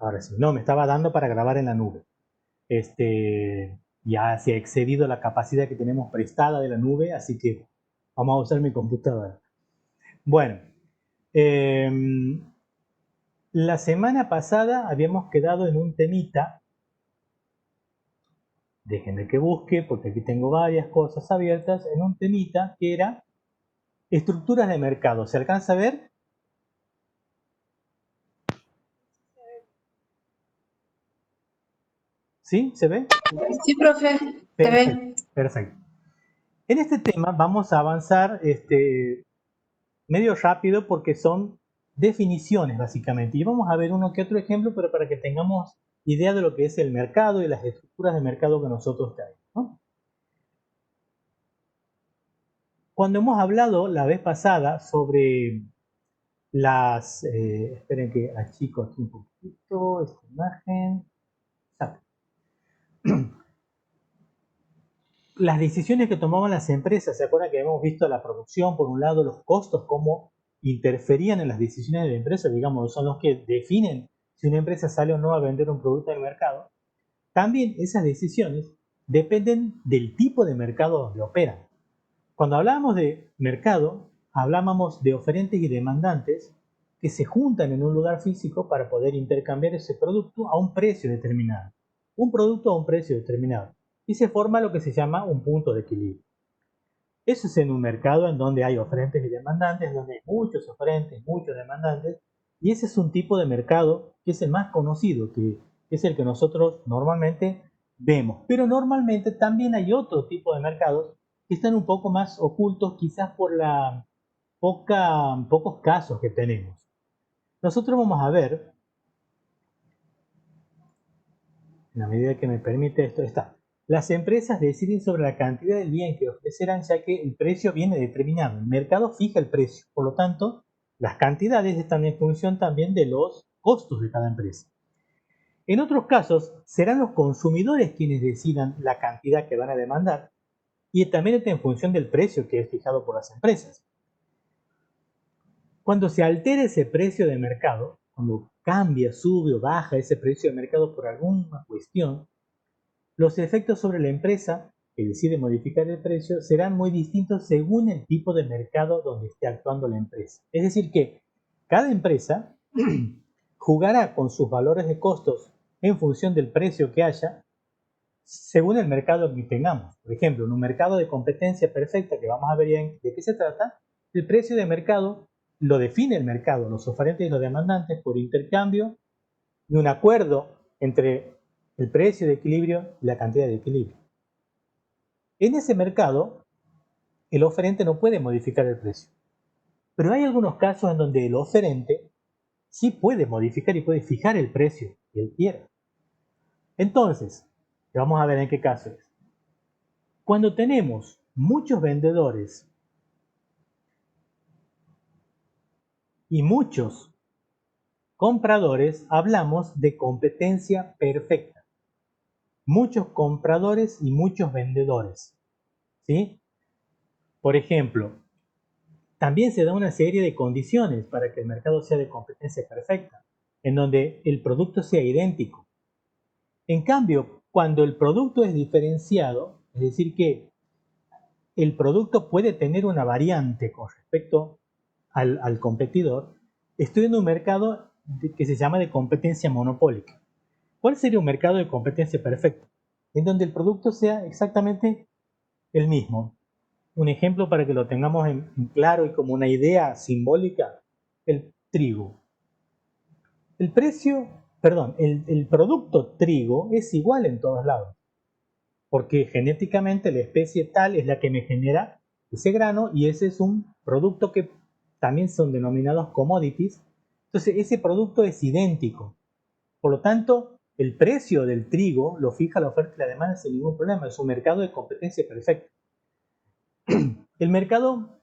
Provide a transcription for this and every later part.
Ahora sí, no, me estaba dando para grabar en la nube. Ya se ha excedido la capacidad que tenemos prestada de la nube, así que vamos a usar mi computadora. Bueno, la semana pasada habíamos quedado en un temita. Déjenme que busque, porque aquí tengo varias cosas abiertas, en un temita que era estructuras de mercado. ¿Se alcanza a ver? ¿Sí? ¿Se ve? Sí, profe, se Perfecto, ve. perfecto. En este tema vamos a avanzar medio rápido porque son definiciones básicamente. Y vamos a ver uno que otro ejemplo, pero para que tengamos idea de lo que es el mercado y las estructuras de mercado que nosotros tenemos, ¿no? Cuando hemos hablado la vez pasada sobre esperen que achico aquí un poquito esta imagen. Las decisiones que tomaban las empresas, ¿se acuerdan que hemos visto la producción, por un lado, los costos, cómo interferían en las decisiones de la empresa, digamos, son los que definen si una empresa sale o no a vender un producto en el mercado? También esas decisiones dependen del tipo de mercado donde operan. Cuando hablábamos de mercado, hablábamos de oferentes y demandantes que se juntan en un lugar físico para poder intercambiar ese producto a un precio determinado. Un producto a un precio determinado. Y se forma lo que se llama un punto de equilibrio. Eso es en un mercado en donde hay oferentes y demandantes, donde hay muchos oferentes, muchos demandantes, y ese es un tipo de mercado que es el más conocido, que es el que nosotros normalmente vemos. Pero normalmente también hay otro tipo de mercados que están un poco más ocultos, quizás por la pocos casos que tenemos. Nosotros vamos a ver, en la medida que me permite esto, está. Las empresas deciden sobre la cantidad del bien que ofrecerán, ya que el precio viene determinado. El mercado fija el precio. Por lo tanto, las cantidades están en función también de los costos de cada empresa. En otros casos, serán los consumidores quienes decidan la cantidad que van a demandar y también está en función del precio que es fijado por las empresas. Cuando se altera ese precio de mercado, cuando cambia, sube o baja ese precio de mercado por alguna cuestión, los efectos sobre la empresa que decide modificar el precio serán muy distintos según el tipo de mercado donde esté actuando la empresa. Es decir, que cada empresa jugará con sus valores de costos en función del precio que haya según el mercado que tengamos. Por ejemplo, en un mercado de competencia perfecta, que vamos a ver bien de qué se trata, el precio de mercado lo define el mercado, los oferentes y los demandantes, por intercambio y un acuerdo entre el precio de equilibrio y la cantidad de equilibrio. En ese mercado, el oferente no puede modificar el precio. Pero hay algunos casos en donde el oferente sí puede modificar y puede fijar el precio que él quiera. Entonces, vamos a ver en qué caso es. Cuando tenemos muchos vendedores y muchos compradores, hablamos de competencia perfecta. Muchos compradores y muchos vendedores, ¿sí? Por ejemplo, también se da una serie de condiciones para que el mercado sea de competencia perfecta, en donde el producto sea idéntico. En cambio, cuando el producto es diferenciado, es decir, que el producto puede tener una variante con respecto al competidor, estoy en un mercado que se llama de competencia monopólica. ¿Cuál sería un mercado de competencia perfecta? En donde el producto sea exactamente el mismo. Un ejemplo para que lo tengamos en claro y como una idea simbólica, el trigo. El precio, perdón, el producto trigo es igual en todos lados, porque genéticamente la especie tal es la que me genera ese grano y ese es un producto que también son denominados commodities. Entonces ese producto es idéntico. Por lo tanto, el precio del trigo lo fija la oferta y la demanda sin ningún problema. Es un mercado de competencia perfecta. El mercado,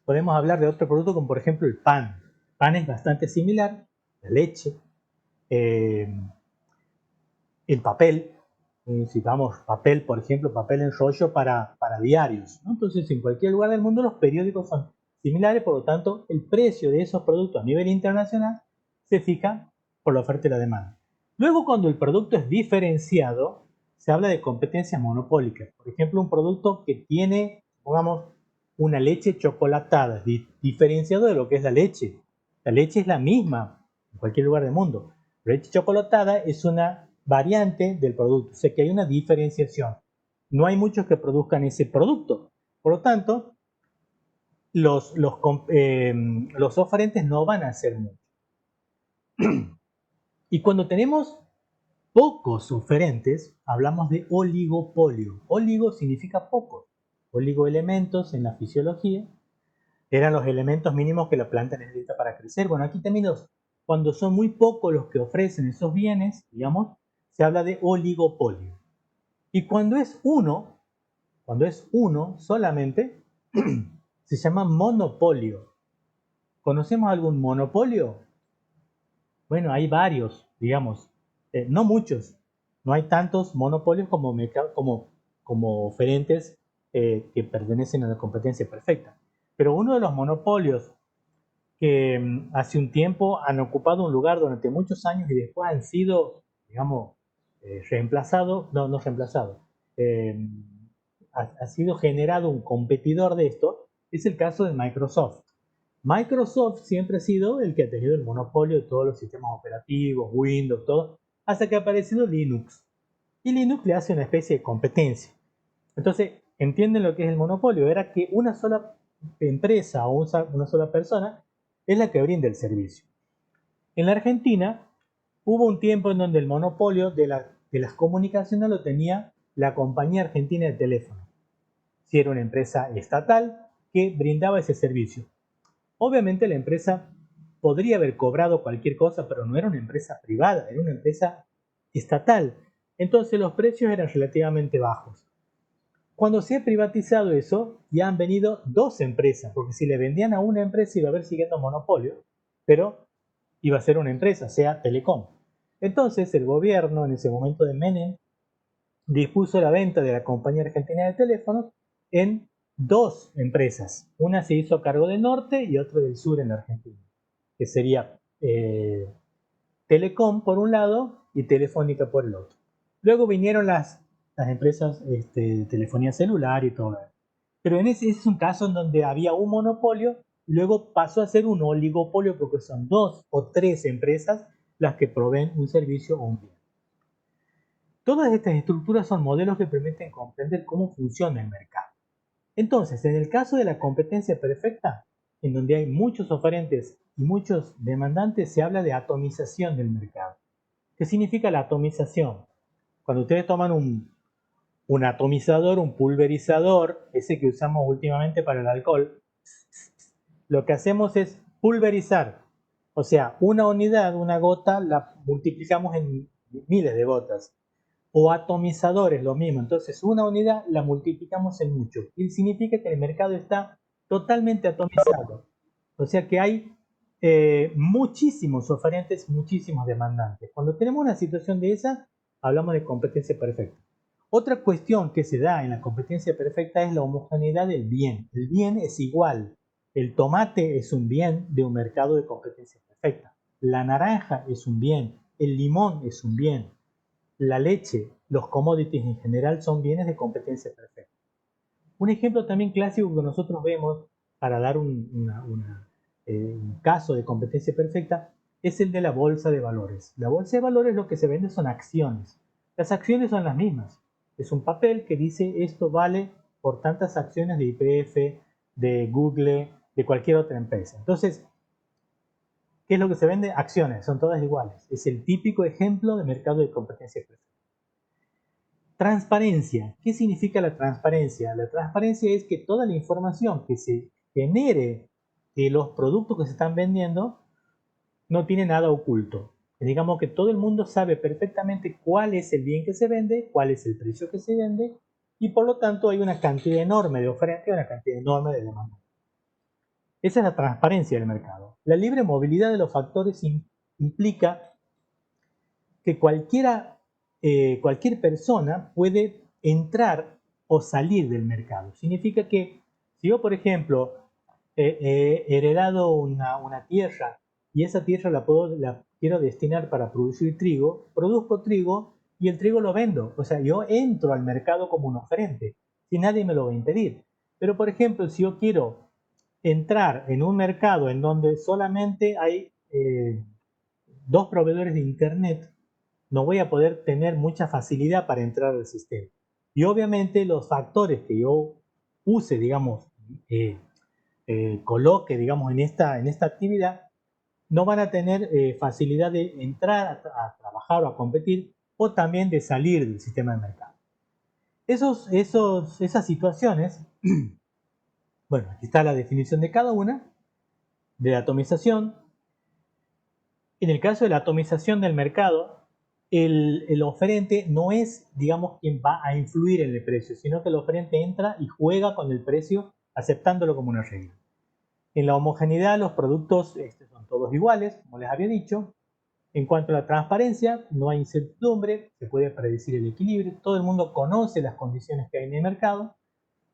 podemos hablar de otro producto como por ejemplo el pan. El pan es bastante similar, la leche, eh, el papel. Necesitamos papel, por ejemplo, papel en rollo para diarios, ¿no? Entonces, en cualquier lugar del mundo los periódicos son similares, por lo tanto, el precio de esos productos a nivel internacional se fija por la oferta y la demanda. Luego, cuando el producto es diferenciado, se habla de competencias monopólicas. Por ejemplo, un producto que tiene, pongamos, una leche chocolatada, diferenciado de lo que es la leche. La leche es la misma en cualquier lugar del mundo. La leche chocolatada es una variante del producto, o sea que hay una diferenciación. No hay muchos que produzcan ese producto. Por lo tanto, los oferentes no van a hacer mucho. Y cuando tenemos pocos oferentes, hablamos de oligopolio. Oligo significa pocos. Oligoelementos en la fisiología eran los elementos mínimos que la planta necesita para crecer. Bueno, aquí también cuando son muy pocos los que ofrecen esos bienes, digamos, se habla de oligopolio. Y cuando es uno solamente, se llama monopolio. ¿Conocemos algún monopolio? Bueno, hay varios, digamos, no muchos. No hay tantos monopolios como oferentes que pertenecen a la competencia perfecta. Pero uno de los monopolios que hace un tiempo han ocupado un lugar durante muchos años y después han sido, digamos, reemplazados, no reemplazados, ha sido generado un competidor de esto, es el caso de Microsoft. Microsoft siempre ha sido el que ha tenido el monopolio de todos los sistemas operativos, Windows, todo, hasta que ha aparecido Linux. Y Linux le hace una especie de competencia. Entonces, ¿entienden lo que es el monopolio? Era que una sola empresa o una sola persona es la que brinda el servicio. En la Argentina hubo un tiempo en donde el monopolio de las comunicaciones lo tenía la Compañía Argentina de Teléfono. Si era una empresa estatal que brindaba ese servicio. Obviamente la empresa podría haber cobrado cualquier cosa, pero no era una empresa privada, era una empresa estatal. Entonces los precios eran relativamente bajos. Cuando se ha privatizado eso, ya han venido dos empresas, porque si le vendían a una empresa iba a haber siguiendo monopolio, pero iba a ser una empresa, sea Telecom. Entonces el gobierno, en ese momento de Menem, dispuso la venta de la Compañía Argentina de Teléfonos en dos empresas. Una se hizo a cargo del norte y otra del sur en la Argentina, que sería Telecom por un lado y Telefónica por el otro. Luego vinieron las empresas de telefonía celular y todo eso. Pero ese es un caso en donde había un monopolio y luego pasó a ser un oligopolio porque son dos o tres empresas las que proveen un servicio o un bien. Todas estas estructuras son modelos que permiten comprender cómo funciona el mercado. Entonces, en el caso de la competencia perfecta, en donde hay muchos oferentes y muchos demandantes, se habla de atomización del mercado. ¿Qué significa la atomización? Cuando ustedes toman un atomizador, un pulverizador, ese que usamos últimamente para el alcohol, lo que hacemos es pulverizar. O sea, una unidad, una gota, la multiplicamos en miles de gotas. O atomizadores, lo mismo. Entonces, una unidad la multiplicamos en mucho. Y significa que el mercado está totalmente atomizado. O sea que hay muchísimos oferentes, muchísimos demandantes. Cuando tenemos una situación de esa, hablamos de competencia perfecta. Otra cuestión que se da en la competencia perfecta es la homogeneidad del bien. El bien es igual. El tomate es un bien de un mercado de competencia perfecta. La naranja es un bien. El limón es un bien. La leche, los commodities en general son bienes de competencia perfecta. Un ejemplo también clásico que nosotros vemos para dar un caso de competencia perfecta es el de la bolsa de valores. La bolsa de valores lo que se vende son acciones. Las acciones son las mismas. Es un papel que dice esto vale por tantas acciones de YPF, de Google, de cualquier otra empresa. Entonces, ¿qué es lo que se vende? Acciones, son todas iguales. Es el típico ejemplo de mercado de competencia perfecta. Transparencia. ¿Qué significa la transparencia? La transparencia es que toda la información que se genere de los productos que se están vendiendo no tiene nada oculto. Digamos que todo el mundo sabe perfectamente cuál es el bien que se vende, cuál es el precio que se vende y por lo tanto hay una cantidad enorme de oferta y una cantidad enorme de demanda. Esa es la transparencia del mercado. La libre movilidad de los factores implica que cualquier persona puede entrar o salir del mercado. Significa que si yo, por ejemplo, he heredado una tierra y esa tierra la quiero destinar para producir trigo, produzco trigo y el trigo lo vendo. O sea, yo entro al mercado como un oferente y nadie me lo va a impedir. Pero, por ejemplo, si yo quiero entrar en un mercado en donde solamente hay dos proveedores de Internet, no voy a poder tener mucha facilidad para entrar al sistema. Y obviamente los factores que yo use, digamos, coloque, digamos, en esta actividad, no van a tener facilidad de entrar a trabajar o a competir o también de salir del sistema de mercado. Esas situaciones, bueno, aquí está la definición de cada una, de la atomización. En el caso de la atomización del mercado, el oferente no es, digamos, quien va a influir en el precio, sino que el oferente entra y juega con el precio aceptándolo como una regla. En la homogeneidad los productos son todos iguales, como les había dicho. En cuanto a la transparencia, no hay incertidumbre, se puede predecir el equilibrio, todo el mundo conoce las condiciones que hay en el mercado.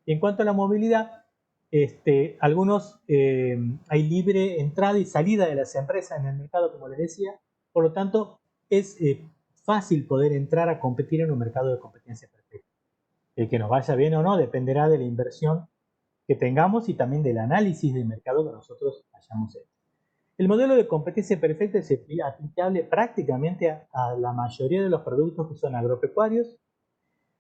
Y en cuanto a la movilidad, hay libre entrada y salida de las empresas en el mercado, como les decía, por lo tanto es fácil poder entrar a competir en un mercado de competencia perfecta. El que nos vaya bien o no dependerá de la inversión que tengamos y también del análisis del mercado que nosotros hayamos hecho. El modelo de competencia perfecta es aplicable prácticamente a la mayoría de los productos que son agropecuarios,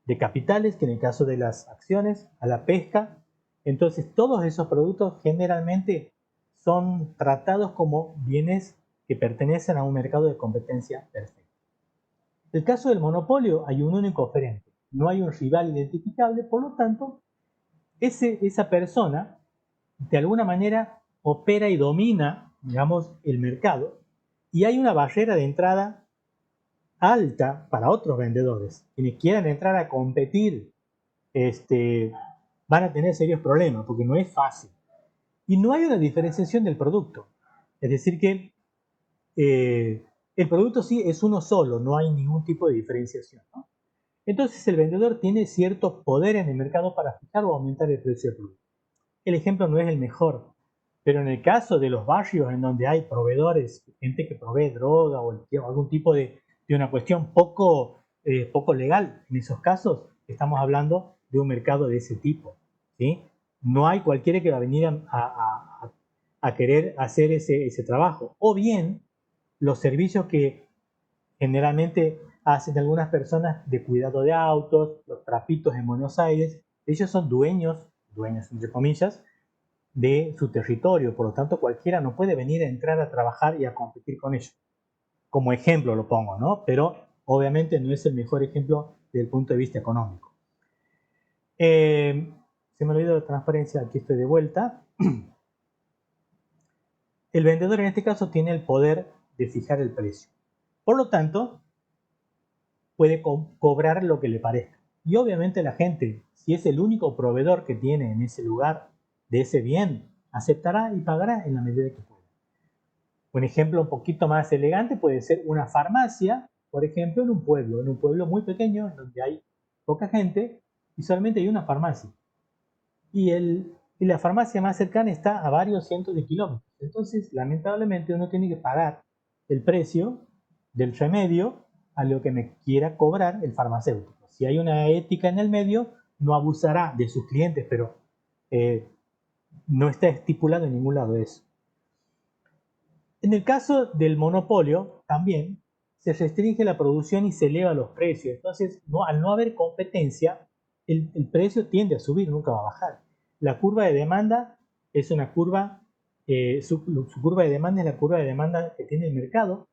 de capitales, que en el caso de las acciones, a la pesca. Entonces, todos esos productos generalmente son tratados como bienes que pertenecen a un mercado de competencia perfecta. En el caso del monopolio, hay un único oferente, no hay un rival identificable, por lo tanto, esa persona de alguna manera opera y domina, digamos, el mercado, y hay una barrera de entrada alta para otros vendedores. Quienes quieran entrar a competir van a tener serios problemas porque no es fácil. Y no hay una diferenciación del producto. Es decir que el producto sí es uno solo, no hay ningún tipo de diferenciación, ¿no? Entonces el vendedor tiene cierto poder en el mercado para fijar o aumentar el precio del producto. El ejemplo no es el mejor, pero en el caso de los barrios en donde hay proveedores, gente que provee droga o algún tipo de una cuestión poco legal, en esos casos estamos hablando de un mercado de ese tipo, ¿sí? No hay cualquiera que va a venir a querer hacer ese trabajo. O bien los servicios que generalmente hacen algunas personas de cuidado de autos, los trapitos en Buenos Aires, ellos son dueños entre comillas, de su territorio, por lo tanto cualquiera no puede venir a entrar a trabajar y a competir con ellos. Como ejemplo lo pongo, ¿no? Pero obviamente no es el mejor ejemplo desde el punto de vista económico. Se me olvidó la transparencia, aquí estoy de vuelta. El vendedor en este caso tiene el poder de fijar el precio. Por lo tanto, puede cobrar lo que le parezca. Y obviamente la gente, si es el único proveedor que tiene en ese lugar de ese bien, aceptará y pagará en la medida que pueda. Un ejemplo un poquito más elegante puede ser una farmacia, por ejemplo, en un pueblo muy pequeño, en donde hay poca gente y solamente hay una farmacia. Y la farmacia más cercana está a varios cientos de kilómetros. Entonces, lamentablemente, uno tiene que pagar el precio del remedio a lo que me quiera cobrar el farmacéutico. Si hay una ética en el medio, no abusará de sus clientes, pero no está estipulado en ningún lado eso. En el caso del monopolio, también se restringe la producción y se eleva los precios. Entonces, al no haber competencia, el precio tiende a subir, nunca va a bajar. La curva de demanda es una curva, su curva de demanda es la curva de demanda que tiene el mercado,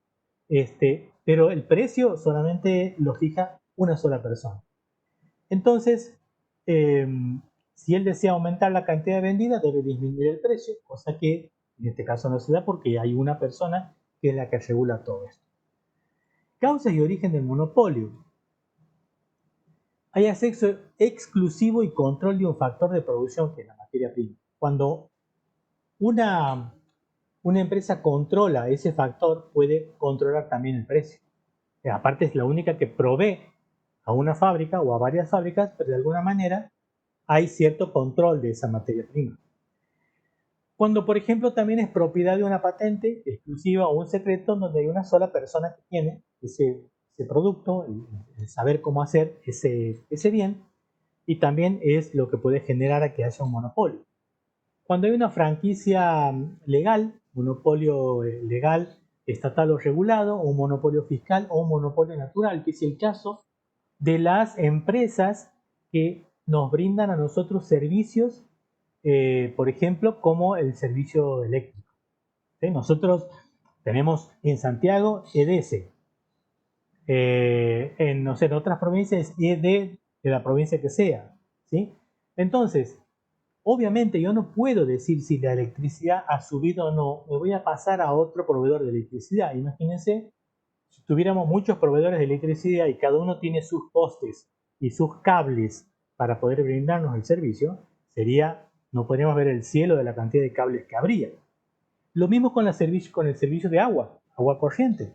pero el precio solamente lo fija una sola persona. Entonces, si él desea aumentar la cantidad vendida, debe disminuir el precio, cosa que en este caso no se da porque hay una persona que es la que regula todo esto. Causas y origen del monopolio. Hay acceso exclusivo y control de un factor de producción que es la materia prima. Cuando una empresa controla ese factor, puede controlar también el precio. Aparte es la única que provee a una fábrica o a varias fábricas, pero de alguna manera hay cierto control de esa materia prima. Cuando, por ejemplo, también es propiedad de una patente exclusiva o un secreto donde hay una sola persona que tiene ese producto, el saber cómo hacer ese bien, y también es lo que puede generar a que haya un monopolio. Cuando hay una franquicia legal, monopolio legal, estatal o regulado, o un monopolio fiscal o un monopolio natural, que es el caso de las empresas que nos brindan a nosotros servicios, por ejemplo, como el servicio eléctrico. ¿Sí? Nosotros tenemos en Santiago EDESE, en, no sé, en otras provincias ED de la provincia que sea, ¿sí? Entonces, obviamente yo no puedo decir si la electricidad ha subido o no, me voy a pasar a otro proveedor de electricidad. Imagínense, si tuviéramos muchos proveedores de electricidad y cada uno tiene sus postes y sus cables para poder brindarnos el servicio, no podríamos ver el cielo de la cantidad de cables que habría. Lo mismo con el servicio de agua corriente.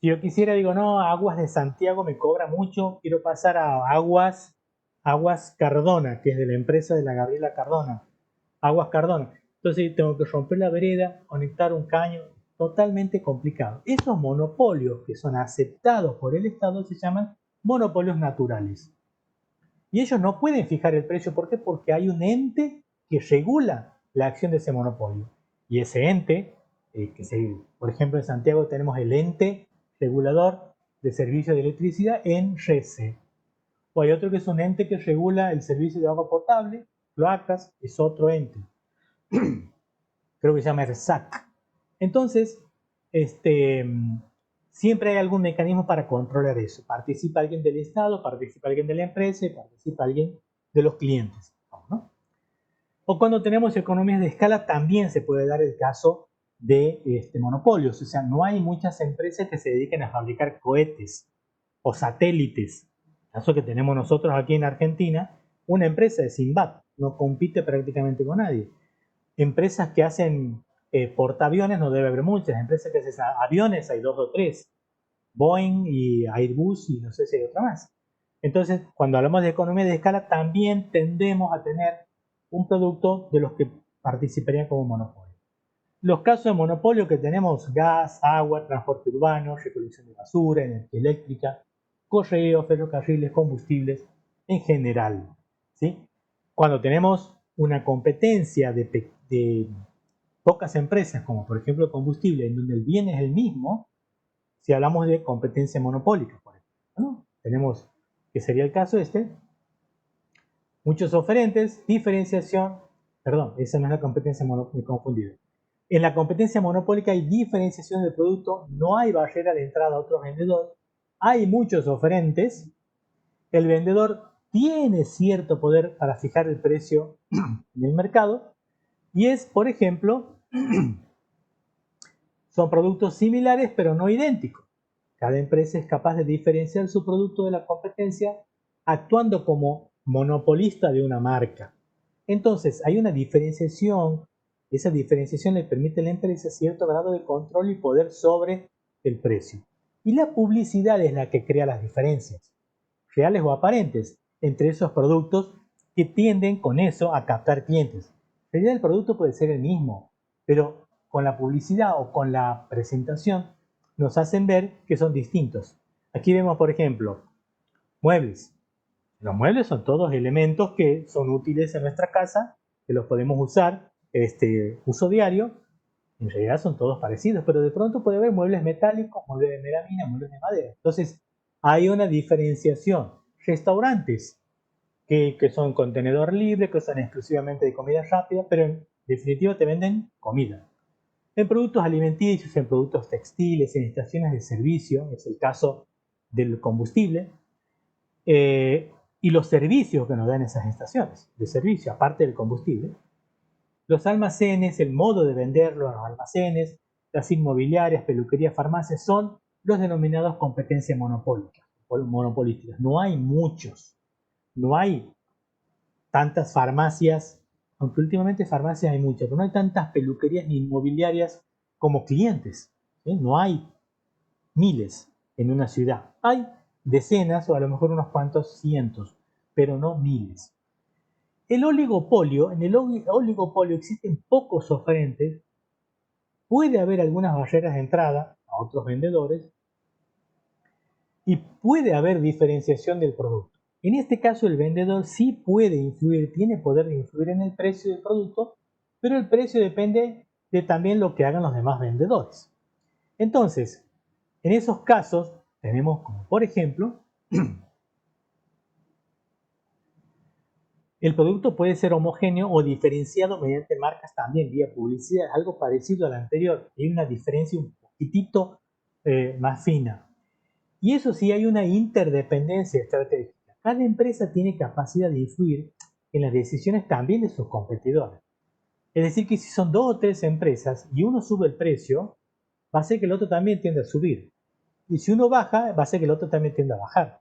Si yo quisiera, digo, no, Aguas de Santiago me cobra mucho, quiero pasar a Aguas Cardona, que es de la empresa de la Gabriela Cardona, Aguas Cardona. Entonces tengo que romper la vereda, conectar un caño, totalmente complicado. Esos monopolios que son aceptados por el Estado se llaman monopolios naturales. Y ellos no pueden fijar el precio, ¿por qué? Porque hay un ente que regula la acción de ese monopolio. Y ese ente, por ejemplo en Santiago tenemos el ente regulador de servicio de electricidad en RECE. O hay otro que es un ente que regula el servicio de agua potable, cloacas, es otro ente. Creo que se llama ERSAC. Entonces, siempre hay algún mecanismo para controlar eso. Participa alguien del Estado, participa alguien de la empresa y participa alguien de los clientes, ¿no? O cuando tenemos economías de escala también se puede dar el caso de monopolios. O sea, no hay muchas empresas que se dediquen a fabricar cohetes o satélites. El caso que tenemos nosotros aquí en Argentina, una empresa de Sinbad, no compite prácticamente con nadie. Empresas que hacen portaaviones no debe haber muchas. Empresas que hacen aviones hay 2 o 3. Boeing y Airbus y no sé si hay otra más. Entonces, cuando hablamos de economía de escala, también tendemos a tener un producto de los que participarían como monopolio. Los casos de monopolio que tenemos: gas, agua, transporte urbano, recolección de basura, energía eléctrica, correo, ferrocarriles, combustibles, en general, ¿sí? Cuando tenemos una competencia de pocas empresas, como por ejemplo combustible, en donde el bien es el mismo, si hablamos de competencia monopólica, por ejemplo, ¿no? Tenemos, que sería el caso muchos oferentes, diferenciación, perdón, esa no es la competencia monopólica, me he confundido. En la competencia monopólica hay diferenciación del producto, no hay barrera de entrada a otro vendedor, hay muchos oferentes, el vendedor tiene cierto poder para fijar el precio en el mercado y es, por ejemplo, son productos similares pero no idénticos. Cada empresa es capaz de diferenciar su producto de la competencia actuando como monopolista de una marca. Entonces, hay una diferenciación. Esa diferenciación le permite a la empresa cierto grado de control y poder sobre el precio. Y la publicidad es la que crea las diferencias, reales o aparentes, entre esos productos que tienden con eso a captar clientes. En realidad el producto puede ser el mismo, pero con la publicidad o con la presentación nos hacen ver que son distintos. Aquí vemos, por ejemplo, muebles. Los muebles son todos elementos que son útiles en nuestra casa, que los podemos usar, uso diario. En realidad son todos parecidos, pero de pronto puede haber muebles metálicos, muebles de melamina, muebles de madera. Entonces, hay una diferenciación. Restaurantes, que son contenedor libre, que son exclusivamente de comida rápida, pero en definitiva te venden comida. En productos alimenticios, en productos textiles, en estaciones de servicio, es el caso del combustible, y los servicios que nos dan esas estaciones de servicio, aparte del combustible. Los almacenes, el modo de venderlo a los almacenes, las inmobiliarias, peluquerías, farmacias, son los denominados competencias monopolísticas. No hay muchos, no hay tantas farmacias, aunque últimamente farmacias hay muchas, pero no hay tantas peluquerías ni inmobiliarias como clientes, ¿sí? No hay miles en una ciudad. Hay decenas o a lo mejor unos cuantos cientos, pero no miles. El oligopolio, en el oligopolio existen pocos oferentes, puede haber algunas barreras de entrada a otros vendedores y puede haber diferenciación del producto. En este caso el vendedor sí puede influir, tiene poder de influir en el precio del producto, pero el precio depende de también lo que hagan los demás vendedores. Entonces, en esos casos tenemos como por ejemplo, el producto puede ser homogéneo o diferenciado mediante marcas también vía publicidad, algo parecido al anterior, hay una diferencia un poquitito más fina. Y eso sí, hay una interdependencia estratégica. Cada empresa tiene capacidad de influir en las decisiones también de sus competidores. Es decir, que si son 2 o 3 empresas y uno sube el precio, va a hacer que el otro también tienda a subir. Y si uno baja, va a hacer que el otro también tienda a bajar.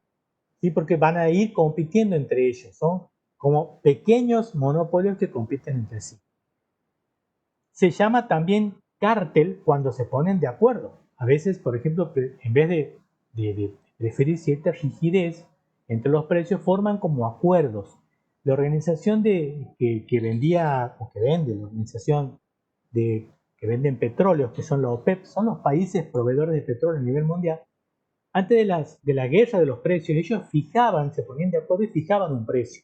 ¿Sí? Porque van a ir compitiendo entre ellos. Son como pequeños monopolios que compiten entre sí. Se llama también cártel cuando se ponen de acuerdo. A veces, por ejemplo, en vez de preferir cierta rigidez entre los precios, forman como acuerdos. La organización que vendía o que vende, la organización que venden petróleos, que son los OPEP, son los países proveedores de petróleo a nivel mundial. Antes de la guerra de los precios, ellos se ponían de acuerdo y fijaban un precio.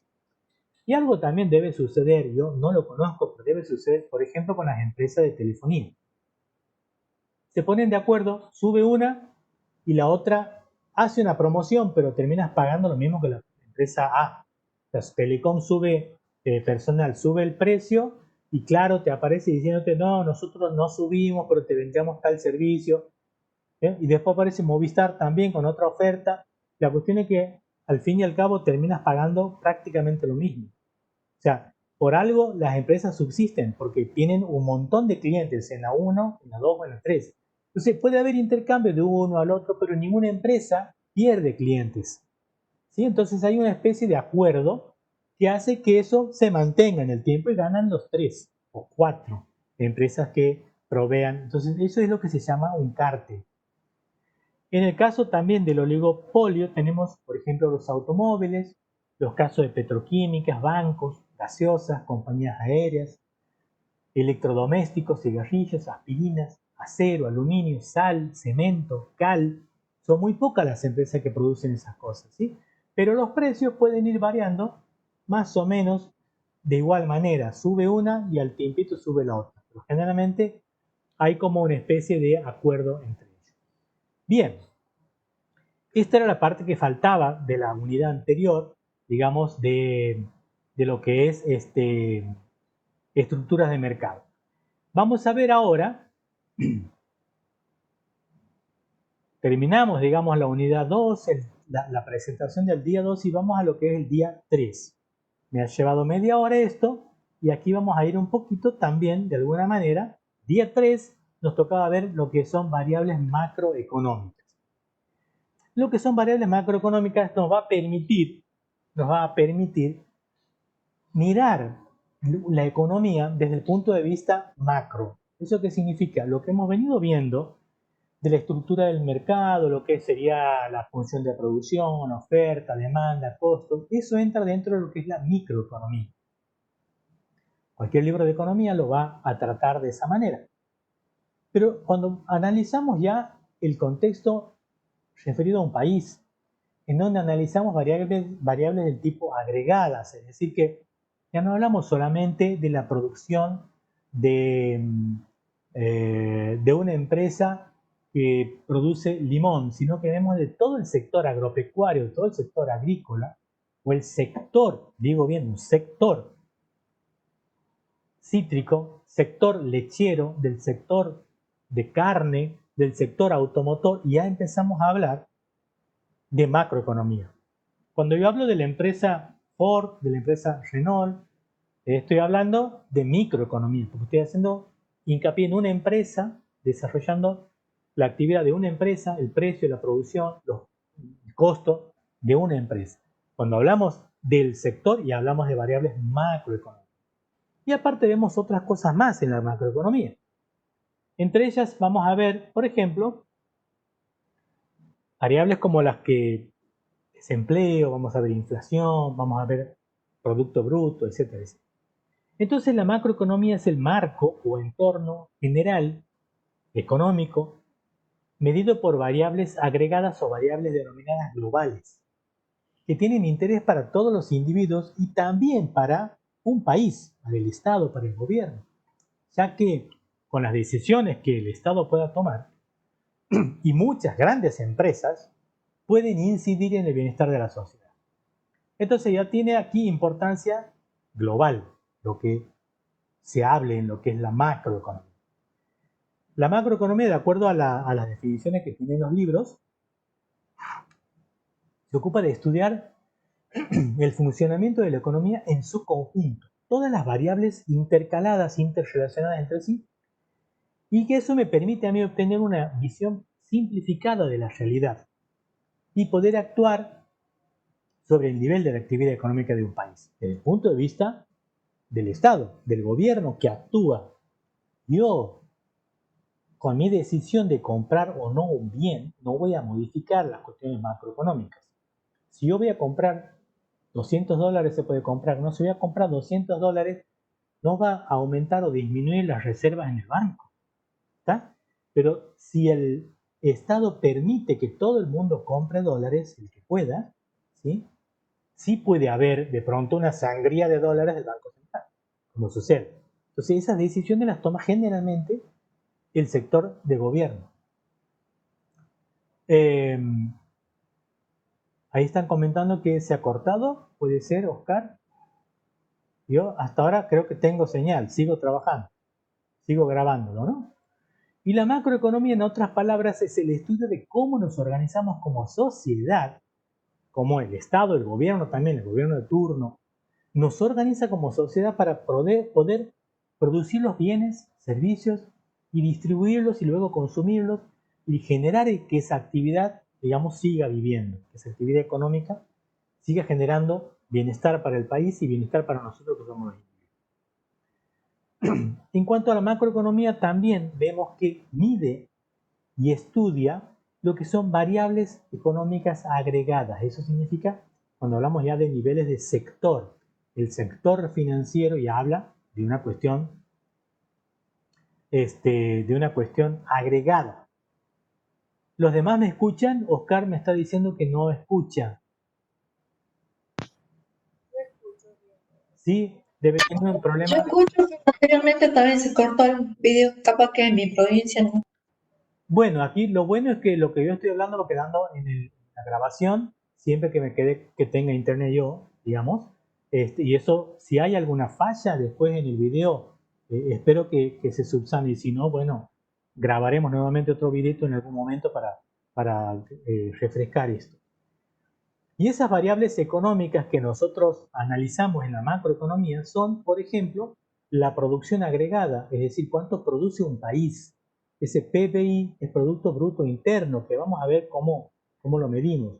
Y algo también debe suceder, yo no lo conozco, pero debe suceder, por ejemplo, con las empresas de telefonía. Se ponen de acuerdo, sube una y la otra hace una promoción, pero terminas pagando lo mismo que la empresa A. La Telecom sube, personal sube el precio y claro, te aparece diciéndote, no, nosotros no subimos, pero te vendemos tal servicio. Y después aparece Movistar también con otra oferta. La cuestión es que al fin y al cabo terminas pagando prácticamente lo mismo. O sea, por algo las empresas subsisten, porque tienen un montón de clientes en la 1, en la 2 o en la 3. Entonces puede haber intercambio de uno al otro, pero ninguna empresa pierde clientes. ¿Sí? Entonces hay una especie de acuerdo que hace que eso se mantenga en el tiempo y ganan los 3 o 4 empresas que provean. Entonces eso es lo que se llama un cártel. En el caso también del oligopolio tenemos, por ejemplo, los automóviles, los casos de petroquímicas, bancos, gaseosas, compañías aéreas, electrodomésticos, cigarrillos, aspirinas, acero, aluminio, sal, cemento, cal. Son muy pocas las empresas que producen esas cosas, ¿sí? Pero los precios pueden ir variando más o menos de igual manera. Sube una y al tiempito sube la otra. Pero generalmente hay como una especie de acuerdo entre ellos. Bien, esta era la parte que faltaba de la unidad anterior, digamos, de lo que es estructuras de mercado. Vamos a ver ahora, terminamos, digamos, la unidad 2, la presentación del día 2 y vamos a lo que es el día 3. Me ha llevado media hora esto y aquí vamos a ir un poquito también, de alguna manera. Día 3 nos tocaba ver lo que son variables macroeconómicas. Lo que son variables macroeconómicas nos va a permitir mirar la economía desde el punto de vista macro. ¿Eso qué significa? Lo que hemos venido viendo de la estructura del mercado, lo que sería la función de producción, oferta, demanda, costo, eso entra dentro de lo que es la microeconomía. Cualquier libro de economía lo va a tratar de esa manera. Pero cuando analizamos ya el contexto referido a un país, en donde analizamos variables del tipo agregadas, es decir, que ya no hablamos solamente de la producción de una empresa que produce limón, sino que vemos de todo el sector agropecuario, todo el sector agrícola, o el sector, digo bien, un sector cítrico, sector lechero, del sector de carne, del sector automotor, y ya empezamos a hablar de macroeconomía. Cuando yo hablo de la empresa Ford, de la empresa Renault, estoy hablando de microeconomía, porque estoy haciendo hincapié en una empresa, desarrollando la actividad de una empresa, el precio, la producción, el costo de una empresa. Cuando hablamos del sector y hablamos de variables macroeconómicas. Y aparte vemos otras cosas más en la macroeconomía. Entre ellas vamos a ver, por ejemplo, variables como las que desempleo, vamos a ver inflación, vamos a ver Producto Bruto, etcétera, etcétera. Entonces la macroeconomía es el marco o entorno general económico medido por variables agregadas o variables denominadas globales, que tienen interés para todos los individuos y también para un país, para el Estado, para el gobierno, ya que con las decisiones que el Estado pueda tomar y muchas grandes empresas pueden incidir en el bienestar de la sociedad. Entonces ya tiene aquí importancia global, lo que se hable en lo que es la macroeconomía. La macroeconomía, de acuerdo a las definiciones que tienen los libros, se ocupa de estudiar el funcionamiento de la economía en su conjunto, todas las variables intercaladas, interrelacionadas entre sí, y que eso me permite a mí obtener una visión simplificada de la realidad y poder actuar sobre el nivel de la actividad económica de un país, desde el punto de vista del Estado, del gobierno que actúa. Yo, con mi decisión de comprar o no un bien, no voy a modificar las cuestiones macroeconómicas. Si yo voy a comprar $200, se puede comprar, no, si voy a comprar $200, no va a aumentar o disminuir las reservas en el banco, ¿está? Pero si el Estado permite que todo el mundo compre dólares, el que pueda, ¿sí? Sí puede haber de pronto una sangría de dólares del Banco Central, como sucede. Entonces esas decisiones las toma generalmente el sector de gobierno. Ahí están comentando que se ha cortado, puede ser, Oscar. Yo hasta ahora creo que tengo señal, sigo trabajando, sigo grabándolo, ¿no? Y la macroeconomía, en otras palabras, es el estudio de cómo nos organizamos como sociedad, como el Estado, el gobierno también, el gobierno de turno, nos organiza como sociedad para poder producir los bienes, servicios y distribuirlos y luego consumirlos y generar que esa actividad, digamos, siga viviendo, que esa actividad económica siga generando bienestar para el país y bienestar para nosotros que somos los individuos. En cuanto a la macroeconomía, también vemos que mide y estudia lo que son variables económicas agregadas. Eso significa, cuando hablamos ya de niveles de sector, el sector financiero ya habla de una cuestión, agregada. ¿Los demás me escuchan? Oscar me está diciendo que no escucha. Sí, debe tener un problema. Yo escucho que anteriormente también se cortó el video, capaz que en mi provincia no. Bueno, aquí lo bueno es que lo que yo estoy hablando va quedando en la grabación, siempre que me quede, que tenga internet yo, digamos. Y eso, si hay alguna falla después en el video, espero que se subsane. Y si no, bueno, grabaremos nuevamente otro videito en algún momento para refrescar esto. Y esas variables económicas que nosotros analizamos en la macroeconomía son, por ejemplo, la producción agregada, es decir, cuánto produce un país. Ese PBI, el Producto Bruto Interno, que vamos a ver cómo lo medimos.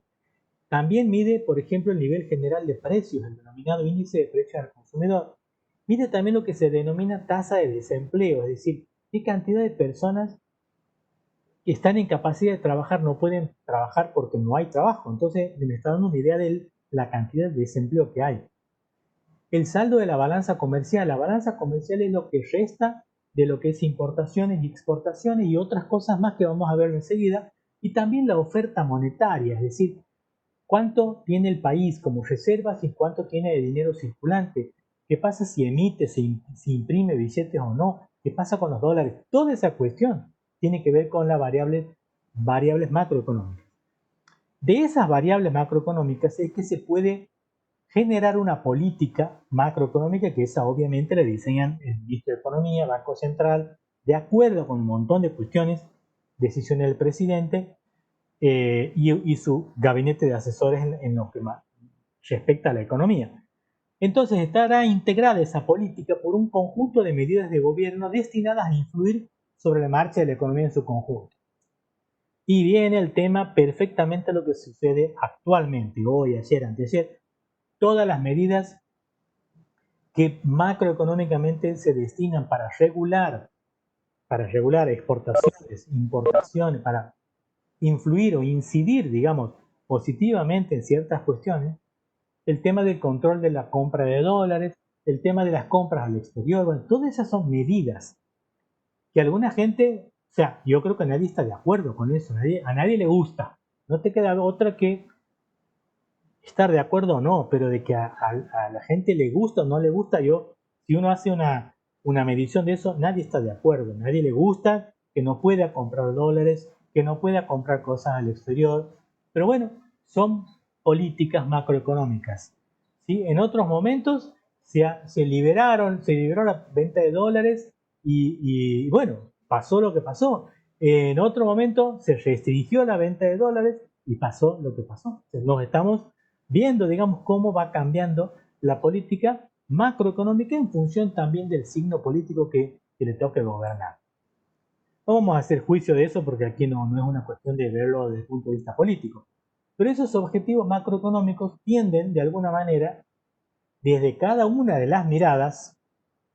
También mide, por ejemplo, el nivel general de precios, el denominado índice de precios al consumidor. Mide también lo que se denomina tasa de desempleo, es decir, qué cantidad de personas que están en capacidad de trabajar no pueden trabajar porque no hay trabajo. Entonces me está dando una idea de la cantidad de desempleo que hay. El saldo de la balanza comercial. La balanza comercial es lo que resta de lo que es importaciones y exportaciones y otras cosas más que vamos a ver enseguida. Y también la oferta monetaria, es decir, cuánto tiene el país como reservas y cuánto tiene de dinero circulante. ¿Qué pasa si emite, si imprime billetes o no? ¿Qué pasa con los dólares? Toda esa cuestión tiene que ver con las variables macroeconómicas. De esas variables macroeconómicas es que se puede generar una política macroeconómica, que esa obviamente la diseñan el ministro de Economía, Banco Central, de acuerdo con un montón de cuestiones, decisiones del presidente y su gabinete de asesores en lo que respecta a la economía. Entonces estará integrada esa política por un conjunto de medidas de gobierno destinadas a influir sobre la marcha de la economía en su conjunto. Y viene el tema perfectamente lo que sucede actualmente, hoy, ayer, anteayer, todas las medidas que macroeconómicamente se destinan para regular exportaciones, importaciones, para influir o incidir, digamos, positivamente en ciertas cuestiones, el tema del control de la compra de dólares, el tema de las compras al exterior. Bueno, todas esas son medidas que alguna gente, o sea, yo creo que nadie está de acuerdo con eso, a nadie le gusta. No te queda otra que estar de acuerdo o no, pero de que a la gente le gusta o no le gusta, si uno hace una medición de eso, nadie está de acuerdo, nadie le gusta que no pueda comprar dólares, que no pueda comprar cosas al exterior, pero bueno, son políticas macroeconómicas. ¿Sí? En otros momentos se liberó la venta de dólares y bueno, pasó lo que pasó. En otro momento se restringió la venta de dólares y pasó lo que pasó. Nos estamos viendo, digamos, cómo va cambiando la política macroeconómica en función también del signo político que le toque gobernar. No vamos a hacer juicio de eso porque aquí no es una cuestión de verlo desde el punto de vista político. Pero esos objetivos macroeconómicos tienden, de alguna manera, desde cada una de las miradas,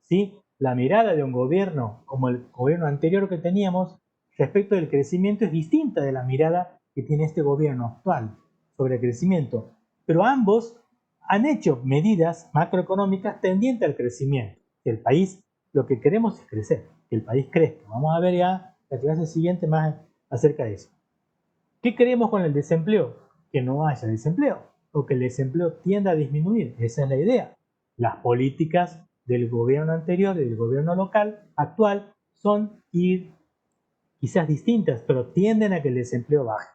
¿sí? La mirada de un gobierno como el gobierno anterior que teníamos respecto del crecimiento es distinta de la mirada que tiene este gobierno actual sobre el crecimiento. Pero ambos han hecho medidas macroeconómicas tendientes al crecimiento. Que el país, lo que queremos es crecer, que el país crezca. Vamos a ver ya la clase siguiente más acerca de eso. ¿Qué queremos con el desempleo? Que no haya desempleo o que el desempleo tienda a disminuir. Esa es la idea. Las políticas del gobierno anterior y del gobierno local actual son quizás distintas, pero tienden a que el desempleo baje.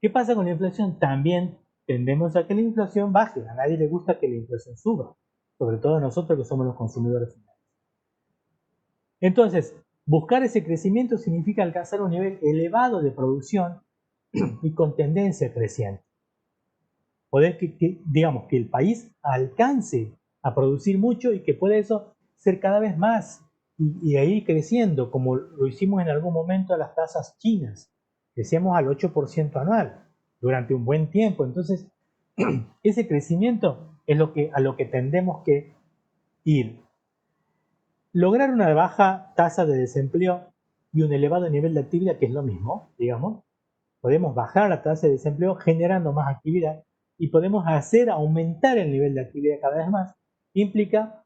¿Qué pasa con la inflación? También tendemos a que la inflación baje. A nadie le gusta que la inflación suba, sobre todo a nosotros que somos los consumidores finales. Entonces, buscar ese crecimiento significa alcanzar un nivel elevado de producción y con tendencia creciente. Poder digamos, que el país alcance a producir mucho y que pueda eso ser cada vez más y ir creciendo, como lo hicimos en algún momento a las tasas chinas. Crecíamos al 8% anual durante un buen tiempo. Entonces, ese crecimiento es a lo que tendemos que ir. Lograr una baja tasa de desempleo y un elevado nivel de actividad, que es lo mismo, digamos, podemos bajar la tasa de desempleo generando más actividad y podemos hacer aumentar el nivel de actividad cada vez más. Implica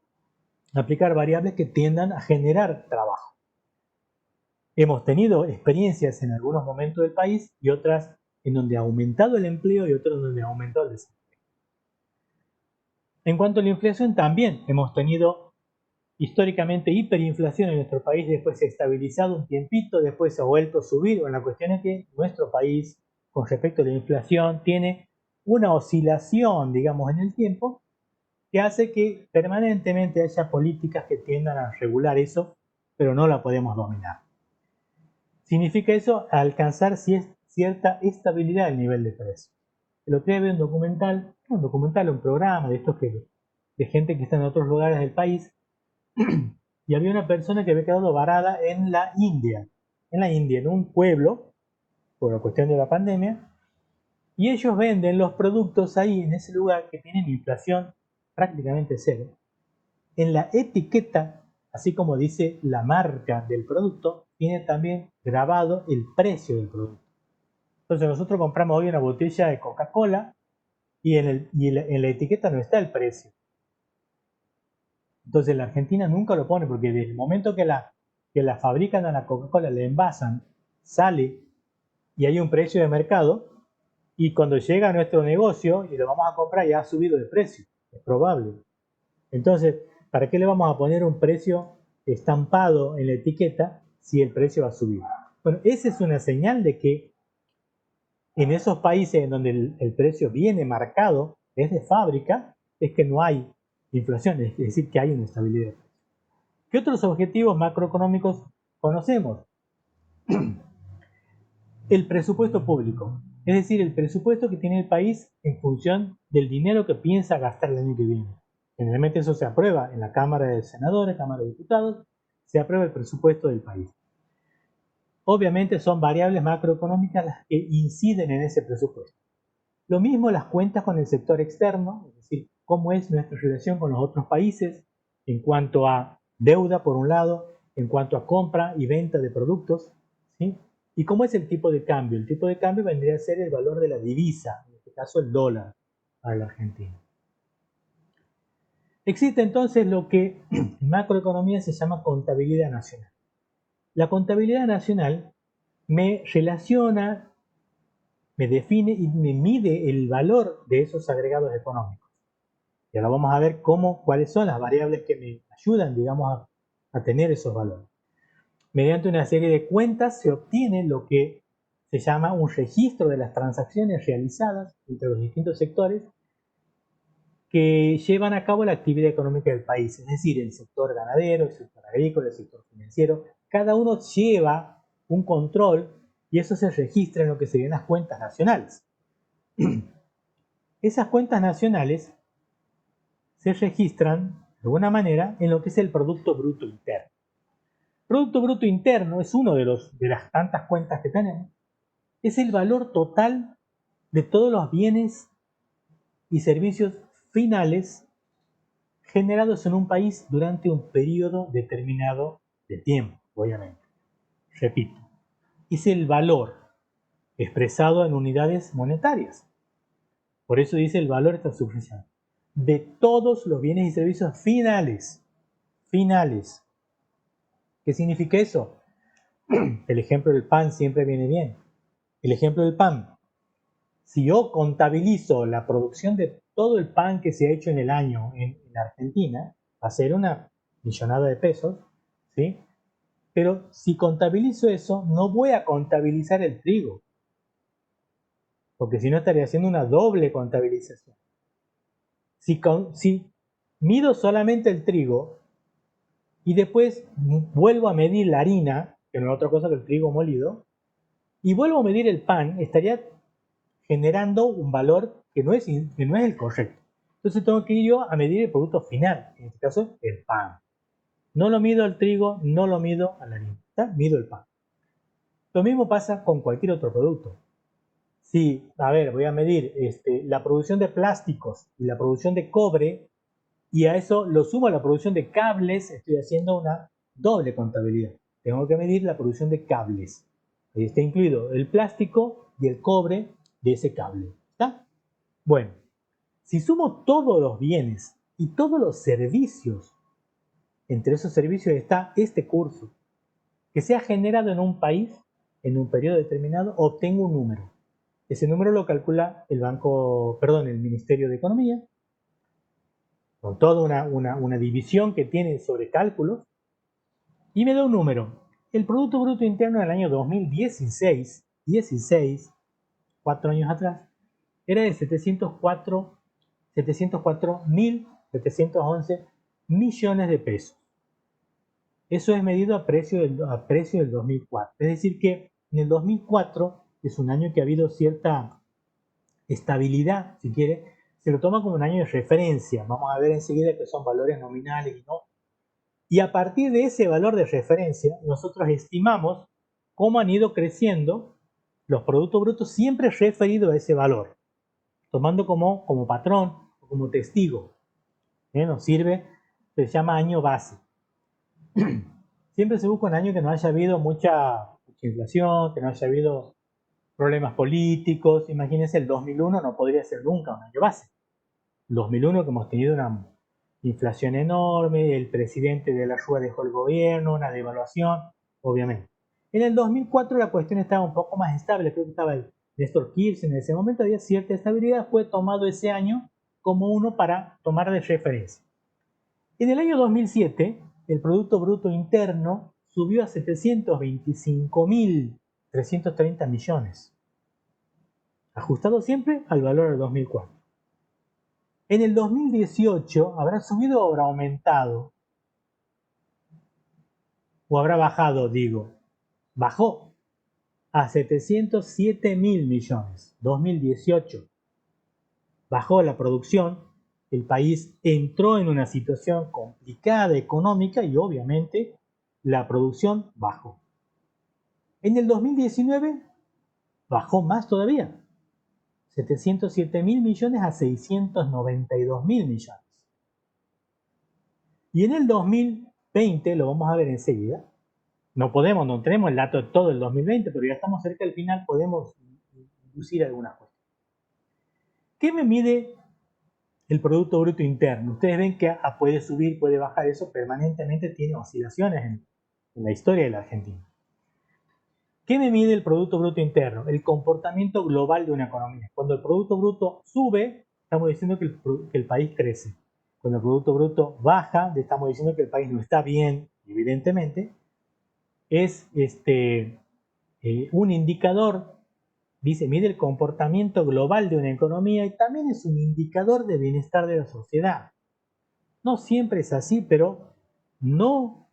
aplicar variables que tiendan a generar trabajo. Hemos tenido experiencias en algunos momentos del país y otras en donde ha aumentado el empleo y otras en donde ha aumentado el desempleo. En cuanto a la inflación, también hemos tenido históricamente hiperinflación en nuestro país, después se ha estabilizado un tiempito, después se ha vuelto a subir. Bueno, la cuestión es que nuestro país, con respecto a la inflación, tiene una oscilación, digamos, en el tiempo, que hace que permanentemente haya políticas que tiendan a regular eso, pero no la podemos dominar. Significa eso alcanzar cierta estabilidad del nivel de precio. El otro día vi un documental, un programa de estos de gente que está en otros lugares del país, y había una persona que había quedado varada en la India, en un pueblo, por la cuestión de la pandemia, y ellos venden los productos ahí en ese lugar que tienen inflación prácticamente cero. En la etiqueta, así como dice la marca del producto, tiene también grabado el precio del producto. Entonces nosotros compramos hoy una botella de Coca-Cola y en la etiqueta no está el precio. Entonces la Argentina nunca lo pone porque desde el momento que la fabrican a la Coca-Cola, la envasan, sale y hay un precio de mercado y cuando llega a nuestro negocio y lo vamos a comprar ya ha subido de precio, es probable. Entonces, ¿para qué le vamos a poner un precio estampado en la etiqueta si el precio va a subir? Bueno, esa es una señal de que en esos países en donde el precio viene marcado desde fábrica, es que no hay inflación, es decir, que hay una estabilidad. ¿Qué otros objetivos macroeconómicos conocemos? El presupuesto público, es decir, el presupuesto que tiene el país en función del dinero que piensa gastar el año que viene. Generalmente eso se aprueba en la Cámara de Senadores, Cámara de Diputados, se aprueba el presupuesto del país. Obviamente son variables macroeconómicas las que inciden en ese presupuesto. Lo mismo las cuentas con el sector externo, es decir, cómo es nuestra relación con los otros países en cuanto a deuda, por un lado, en cuanto a compra y venta de productos, ¿sí? Y cómo es el tipo de cambio. El tipo de cambio vendría a ser el valor de la divisa, en este caso el dólar, para la Argentina. Existe entonces lo que en macroeconomía se llama contabilidad nacional. La contabilidad nacional me relaciona, me define y me mide el valor de esos agregados económicos. Y ahora vamos a ver cuáles son las variables que me ayudan, digamos, a tener esos valores. Mediante una serie de cuentas se obtiene lo que se llama un registro de las transacciones realizadas entre los distintos sectores que llevan a cabo la actividad económica del país, es decir, el sector ganadero, el sector agrícola, el sector financiero. Cada uno lleva un control y eso se registra en lo que serían las cuentas nacionales. Esas cuentas nacionales se registran de alguna manera en lo que es el Producto Bruto Interno. Producto Bruto Interno es uno de las tantas cuentas que tenemos. Es el valor total de todos los bienes y servicios finales generados en un país durante un periodo determinado de tiempo, obviamente. Repito, es el valor expresado en unidades monetarias. Por eso dice el valor está subrayado. De todos los bienes y servicios finales. Finales. ¿Qué significa eso? El ejemplo del pan siempre viene bien. El ejemplo del pan. Si yo contabilizo la producción de todo el pan que se ha hecho en el año en Argentina, va a ser una millonada de pesos, ¿sí? Pero si contabilizo eso, no voy a contabilizar el trigo, porque si no estaría haciendo una doble contabilización. Si mido solamente el trigo y después vuelvo a medir la harina, que no es otra cosa que el trigo molido, y vuelvo a medir el pan, estaría generando un valor que no es el correcto. Entonces tengo que ir yo a medir el producto final, en este caso el pan. No lo mido al trigo, no lo mido a la harina, ¿está? Mido el pan. Lo mismo pasa con cualquier otro producto. Si, voy a medir la producción de plásticos y la producción de cobre, y a eso lo sumo a la producción de cables, estoy haciendo una doble contabilidad. Tengo que medir la producción de cables. Ahí está incluido el plástico y el cobre de ese cable. ¿Está? Bueno, si sumo todos los bienes y todos los servicios, entre esos servicios está este curso, que se ha generado en un país, en un periodo determinado, obtengo un número. Ese número lo calcula el Ministerio de Economía, con toda una división que tiene sobre cálculos, y me da un número. El Producto Bruto Interno del año 2016, 4 años atrás, era de 704.711 millones de pesos. Eso es medido a precio del 2004. Es decir que en el 2004 es un año que ha habido cierta estabilidad, si quiere, se lo toma como un año de referencia. Vamos a ver enseguida que son valores nominales y no. Y a partir de ese valor de referencia, nosotros estimamos cómo han ido creciendo los productos brutos siempre referido a ese valor, tomando como patrón o como testigo. Nos sirve, se llama año base. Siempre se busca un año que no haya habido mucha inflación, que no haya habido problemas políticos. Imagínense, el 2001 no podría ser nunca un año base. El 2001 que hemos tenido una inflación enorme, el presidente de la Rúa dejó el gobierno, una devaluación, obviamente. En el 2004 la cuestión estaba un poco más estable, creo que estaba el Néstor Kirchner, en ese momento había cierta estabilidad, fue tomado ese año como uno para tomar de referencia. En el año 2007, el Producto Bruto Interno subió a 725.330 millones, ajustado siempre al valor del 2004. En el 2018 habrá subido o habrá aumentado, o habrá bajado, bajó a 707.000 millones, 2018. Bajó la producción, el país entró en una situación complicada económica y obviamente la producción bajó. En el 2019 bajó más todavía, 707.000 millones a 692.000 millones. Y en el 2020, lo vamos a ver enseguida, no tenemos el dato de todo el 2020, pero ya estamos cerca del final, podemos inducir algunas cosas. ¿Qué me mide el Producto Bruto Interno. Ustedes ven que puede subir, puede bajar, eso permanentemente tiene oscilaciones en la historia de la Argentina. ¿Qué me mide el Producto Bruto Interno? El comportamiento global de una economía. Cuando el Producto Bruto sube, estamos diciendo que el país crece. Cuando el Producto Bruto baja, estamos diciendo que el país no está bien, evidentemente. Es un indicador, dice, mide el comportamiento global de una economía y también es un indicador de bienestar de la sociedad. No siempre es así, pero no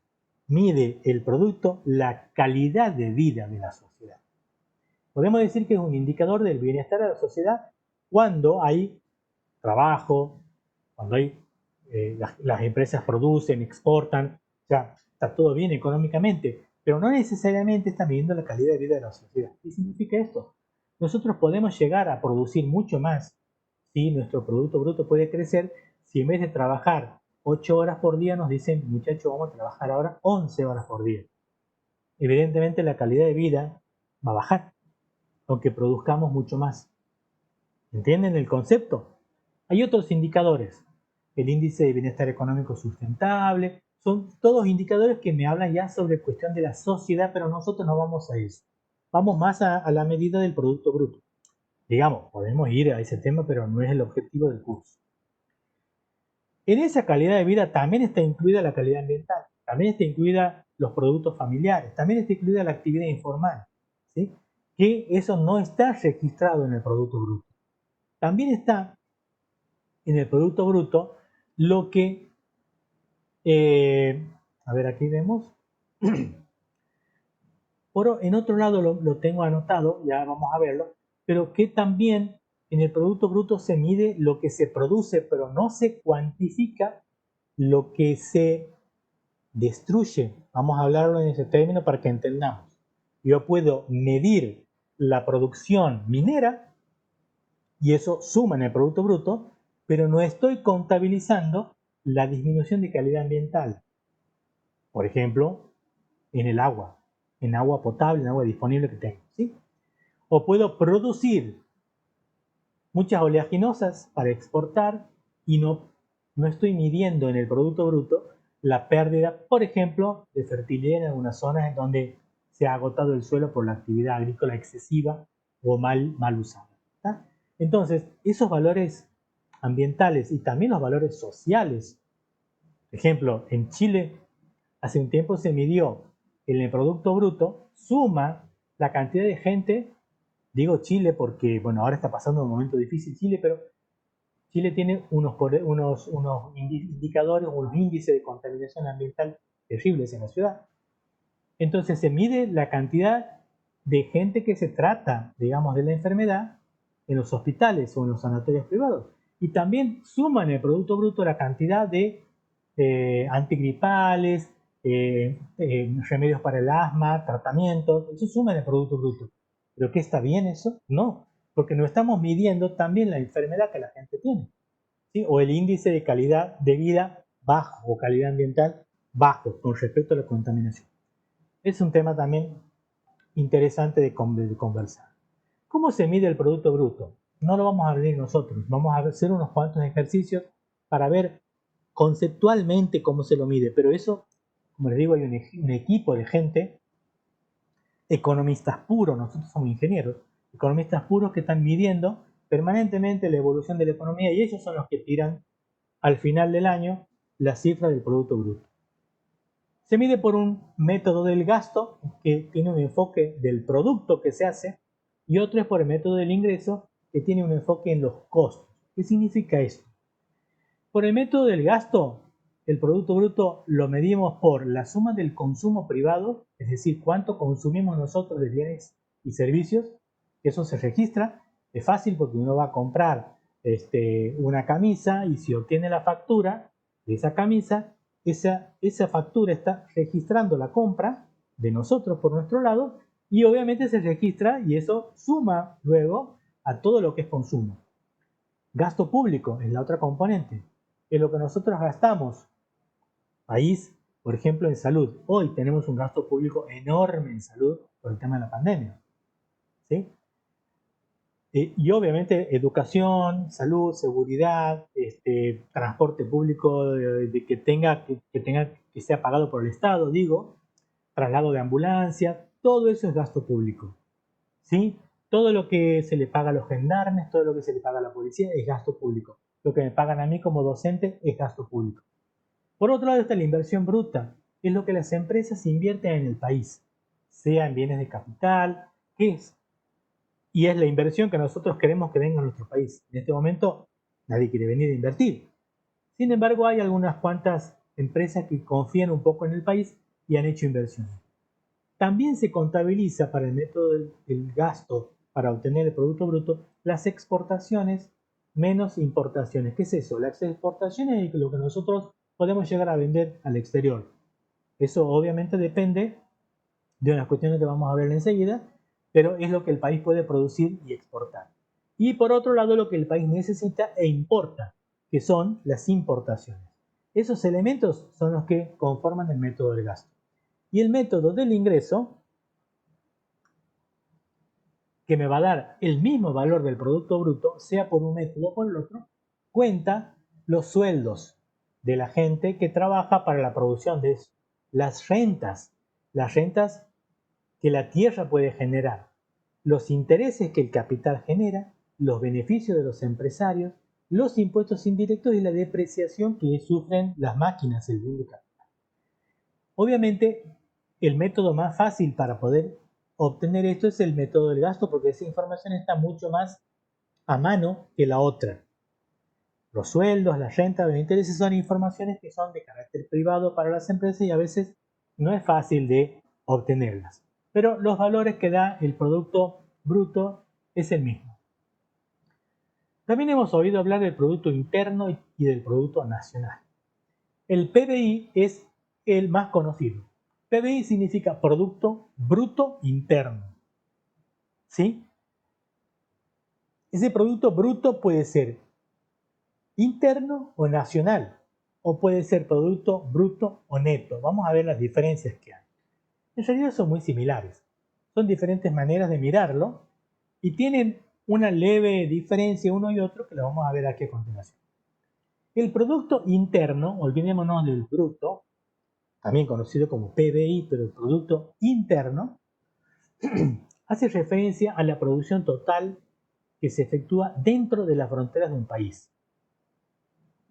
mide el producto la calidad de vida de la sociedad. Podemos decir que es un indicador del bienestar de la sociedad cuando hay trabajo, cuando hay, las empresas producen, exportan, ya está todo bien económicamente, pero no necesariamente está midiendo la calidad de vida de la sociedad. ¿Qué significa esto? Nosotros podemos llegar a producir mucho más si nuestro Producto Bruto puede crecer, si en vez de trabajar 8 horas por día nos dicen, muchachos, vamos a trabajar ahora 11 horas por día. Evidentemente la calidad de vida va a bajar, aunque produzcamos mucho más. ¿Entienden el concepto? Hay otros indicadores. El índice de bienestar económico sustentable. Son todos indicadores que me hablan ya sobre cuestión de la sociedad, pero nosotros no vamos a eso. Vamos más a la medida del Producto Bruto. Digamos, podemos ir a ese tema, pero no es el objetivo del curso. En esa calidad de vida también está incluida la calidad ambiental, también está incluida los productos familiares, también está incluida la actividad informal, ¿sí? Que eso no está registrado en el Producto Bruto. También está en el Producto Bruto lo que, a ver, aquí vemos, en otro lado lo tengo anotado, ya vamos a verlo, pero que también en el Producto Bruto se mide lo que se produce, pero no se cuantifica lo que se destruye. Vamos a hablarlo en ese término para que entendamos. Yo puedo medir la producción minera y eso suma en el Producto Bruto, pero no estoy contabilizando la disminución de calidad ambiental. Por ejemplo, en agua potable, en agua disponible que tengo, ¿sí? O puedo producir muchas oleaginosas para exportar y no estoy midiendo en el Producto Bruto la pérdida, por ejemplo, de fertilidad en algunas zonas en donde se ha agotado el suelo por la actividad agrícola excesiva o mal usada. ¿Tá? Entonces, esos valores ambientales y también los valores sociales, por ejemplo, en Chile hace un tiempo se midió en el Producto Bruto, suma la cantidad de gente, digo Chile porque, bueno, ahora está pasando un momento difícil Chile, pero Chile tiene unos indicadores, unos índices de contaminación ambiental terribles en la ciudad. Entonces se mide la cantidad de gente que se trata, digamos, de la enfermedad en los hospitales o en los sanatorios privados. Y también suma en el Producto Bruto la cantidad de antigripales, remedios para el asma, tratamientos. Eso suma en el Producto Bruto. ¿Pero qué está bien eso? No, porque no estamos midiendo también la enfermedad que la gente tiene, ¿sí? O el índice de calidad de vida bajo o calidad ambiental bajo con respecto a la contaminación. Es un tema también interesante de conversar. ¿Cómo se mide el Producto Bruto? No lo vamos a medir nosotros, vamos a hacer unos cuantos ejercicios para ver conceptualmente cómo se lo mide, pero eso, como les digo, hay un equipo de gente, economistas puros, nosotros somos ingenieros, economistas puros que están midiendo permanentemente la evolución de la economía y ellos son los que tiran al final del año la cifra del Producto Bruto. Se mide por un método del gasto que tiene un enfoque del producto que se hace y otro es por el método del ingreso que tiene un enfoque en los costos. ¿Qué significa esto? Por el método del gasto, el Producto Bruto lo medimos por la suma del consumo privado, es decir, cuánto consumimos nosotros de bienes y servicios. Eso se registra. Es fácil porque uno va a comprar una camisa y si obtiene la factura de esa camisa, esa factura está registrando la compra de nosotros por nuestro lado y obviamente se registra y eso suma luego a todo lo que es consumo. Gasto público es la otra componente, es lo que nosotros gastamos. País, por ejemplo, en salud. Hoy tenemos un gasto público enorme en salud por el tema de la pandemia, ¿sí? Y obviamente educación, salud, seguridad, transporte público que sea pagado por el Estado, digo, traslado de ambulancia, todo eso es gasto público, ¿sí? Todo lo que se le paga a los gendarmes, todo lo que se le paga a la policía es gasto público. Lo que me pagan a mí como docente es gasto público. Por otro lado está la inversión bruta, que es lo que las empresas invierten en el país, sea en bienes de capital, que es, y es la inversión que nosotros queremos que venga a nuestro país. En este momento nadie quiere venir a invertir. Sin embargo, hay algunas cuantas empresas que confían un poco en el país y han hecho inversiones. También se contabiliza para el método del gasto para obtener el Producto Bruto las exportaciones menos importaciones. ¿Qué es eso? Las exportaciones es lo que nosotros podemos llegar a vender al exterior. Eso obviamente depende de unas cuestiones que vamos a ver enseguida, pero es lo que el país puede producir y exportar. Y por otro lado, lo que el país necesita e importa, que son las importaciones. Esos elementos son los que conforman el método del gasto. Y el método del ingreso, que me va a dar el mismo valor del Producto Bruto, sea por un método o por el otro, cuenta los sueldos de la gente que trabaja para la producción de eso, las rentas que la tierra puede generar, los intereses que el capital genera, los beneficios de los empresarios, los impuestos indirectos y la depreciación que sufren las máquinas, el bien de capital. Obviamente, el método más fácil para poder obtener esto es el método del gasto, porque esa información está mucho más a mano que la otra. Los sueldos, las rentas, los intereses son informaciones que son de carácter privado para las empresas y a veces no es fácil de obtenerlas. Pero los valores que da el Producto Bruto es el mismo. También hemos oído hablar del Producto Interno y del Producto Nacional. El PBI es el más conocido. PBI significa Producto Bruto Interno. ¿Sí? Ese Producto Bruto puede ser interno o nacional, o puede ser Producto Bruto o neto. Vamos a ver las diferencias que hay. En realidad son muy similares. Son diferentes maneras de mirarlo y tienen una leve diferencia uno y otro que lo vamos a ver aquí a continuación. El Producto Interno, olvidémonos del bruto, también conocido como PBI, pero el Producto Interno, hace referencia a la producción total que se efectúa dentro de las fronteras de un país,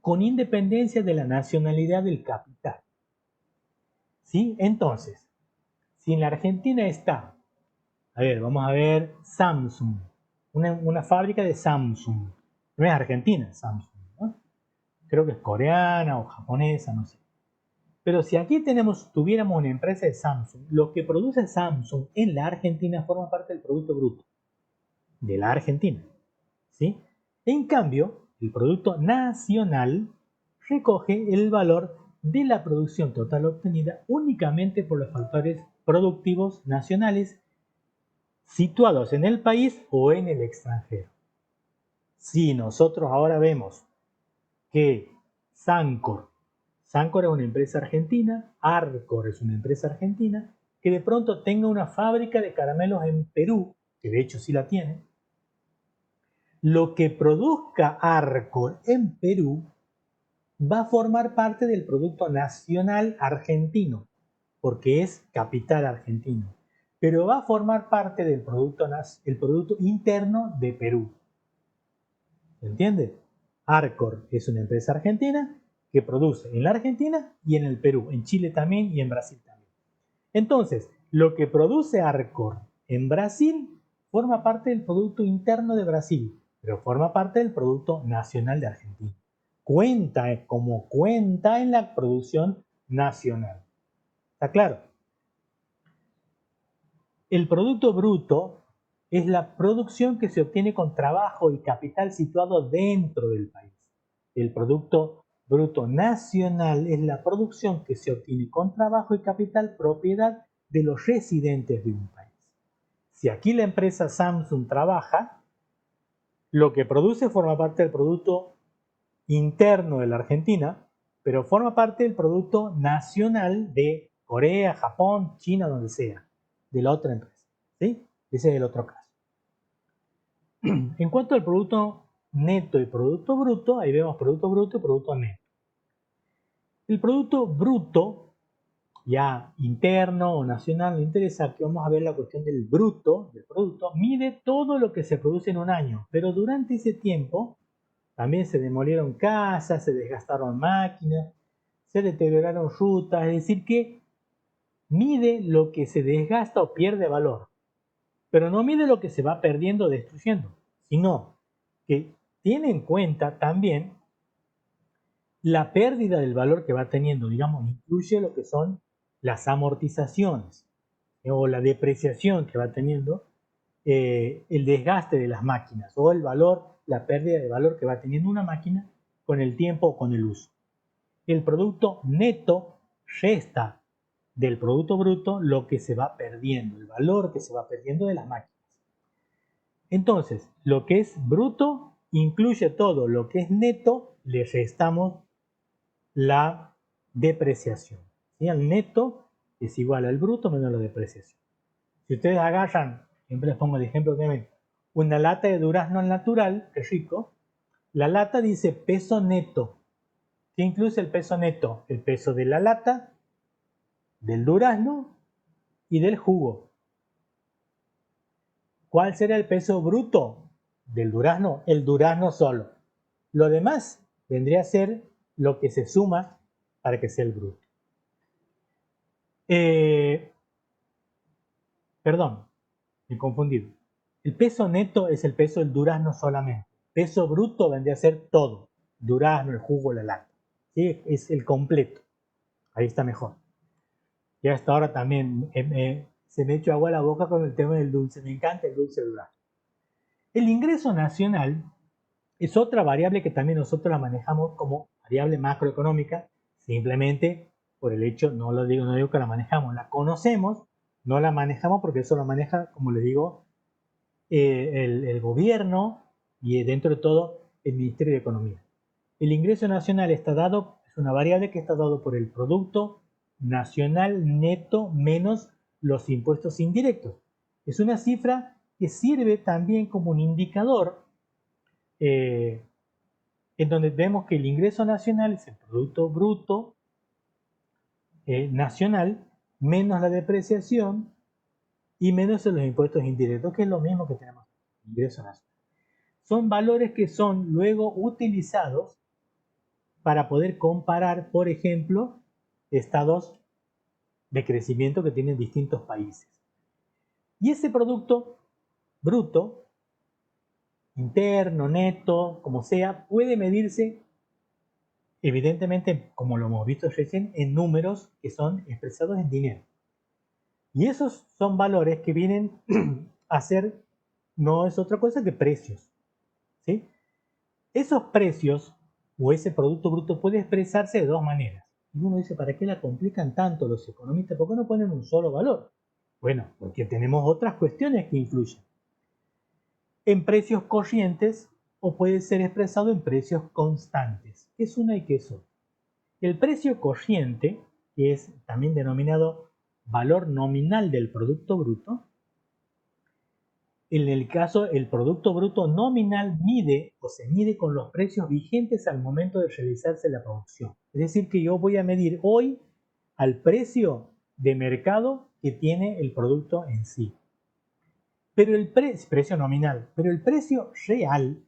con independencia de la nacionalidad del capital. ¿Sí? Entonces, si en la Argentina está, vamos a ver Samsung, una fábrica de Samsung, no es argentina Samsung, ¿no? Creo que es coreana o japonesa, no sé. Pero si aquí tuviéramos una empresa de Samsung, lo que produce Samsung en la Argentina forma parte del Producto Bruto de la Argentina, ¿sí? En cambio, el Producto Nacional recoge el valor de la producción total obtenida únicamente por los factores productivos nacionales situados en el país o en el extranjero. Si nosotros ahora vemos que Sancor es una empresa argentina, Arcor es una empresa argentina, que de pronto tenga una fábrica de caramelos en Perú, que de hecho sí la tiene, lo que produzca Arcor en Perú va a formar parte del Producto Nacional argentino, porque es capital argentino, pero va a formar parte del producto interno de Perú. ¿Se entiende? Arcor es una empresa argentina que produce en la Argentina y en el Perú, en Chile también y en Brasil también. Entonces, lo que produce Arcor en Brasil forma parte del Producto Interno de Brasil, pero forma parte del Producto Nacional de Argentina. Cuenta en la producción nacional. ¿Está claro? El Producto Bruto es la producción que se obtiene con trabajo y capital situado dentro del país. El Producto Bruto Nacional es la producción que se obtiene con trabajo y capital propiedad de los residentes de un país. Si aquí la empresa Samsung trabaja, lo que produce forma parte del Producto Interno de la Argentina, pero forma parte del Producto Nacional de Corea, Japón, China, donde sea, de la otra empresa. ¿Sí? Ese es el otro caso. En cuanto al producto neto y producto bruto, ahí vemos producto bruto y producto neto. El producto bruto, ya interno o nacional, no interesa, que vamos a ver la cuestión del bruto, del producto, mide todo lo que se produce en un año, pero durante ese tiempo también se demolieron casas, se desgastaron máquinas, se deterioraron rutas, es decir que mide lo que se desgasta o pierde valor, pero no mide lo que se va perdiendo o destruyendo, sino que tiene en cuenta también la pérdida del valor que va teniendo, digamos, incluye lo que son las amortizaciones o la depreciación que va teniendo, el desgaste de las máquinas o el valor, la pérdida de valor que va teniendo una máquina con el tiempo o con el uso. El producto neto resta del producto bruto lo que se va perdiendo, el valor que se va perdiendo de las máquinas. Entonces, lo que es bruto incluye todo, lo que es neto le restamos la depreciación. ¿Sí? El neto es igual al bruto menos la depreciación. Si ustedes agarran, siempre les pongo el ejemplo de una lata de durazno natural, que rico, la lata dice peso neto. ¿Qué incluye el peso neto? El peso de la lata, del durazno y del jugo. ¿Cuál será el peso bruto del durazno? El durazno solo. Lo demás vendría a ser lo que se suma para que sea el bruto. Perdón, me he confundido. El peso neto es el peso del durazno solamente. Peso bruto vendría a ser todo. Durazno, el jugo, la lata. ¿Sí? Es el completo. Ahí está mejor. Y hasta ahora también se me echó agua a la boca con el tema del dulce. Me encanta el dulce de durazno. El ingreso nacional es otra variable que también nosotros la manejamos como variable macroeconómica, simplemente por el hecho, no digo que la manejamos, la conocemos, no la manejamos porque eso lo maneja, como les digo, el gobierno y dentro de todo el Ministerio de Economía. El ingreso nacional está dado, es una variable que está dado por el Producto Nacional Neto menos los impuestos indirectos. Es una cifra que sirve también como un indicador en donde vemos que el ingreso nacional es el Producto Bruto Nacional menos la depreciación y menos los impuestos indirectos, que es lo mismo que tenemos en ingreso nacional. Son valores que son luego utilizados para poder comparar, por ejemplo, estados de crecimiento que tienen distintos países. Y ese producto bruto, interno, neto, como sea, puede medirse, evidentemente, como lo hemos visto recién, en números que son expresados en dinero. Y esos son valores que vienen a ser, no es otra cosa que precios. ¿Sí? Esos precios o ese producto bruto puede expresarse de dos maneras. Y uno dice, ¿para qué la complican tanto los economistas? ¿Por qué no ponen un solo valor? Bueno, porque tenemos otras cuestiones que influyen. En precios corrientes o puede ser expresado en precios constantes. ¿Qué es una y qué es otra? El precio corriente, que es también denominado valor nominal del producto bruto, en el caso, el producto bruto nominal mide o se mide con los precios vigentes al momento de realizarse la producción. Es decir, que yo voy a medir hoy al precio de mercado que tiene el producto en sí. Pero el precio nominal, pero el precio real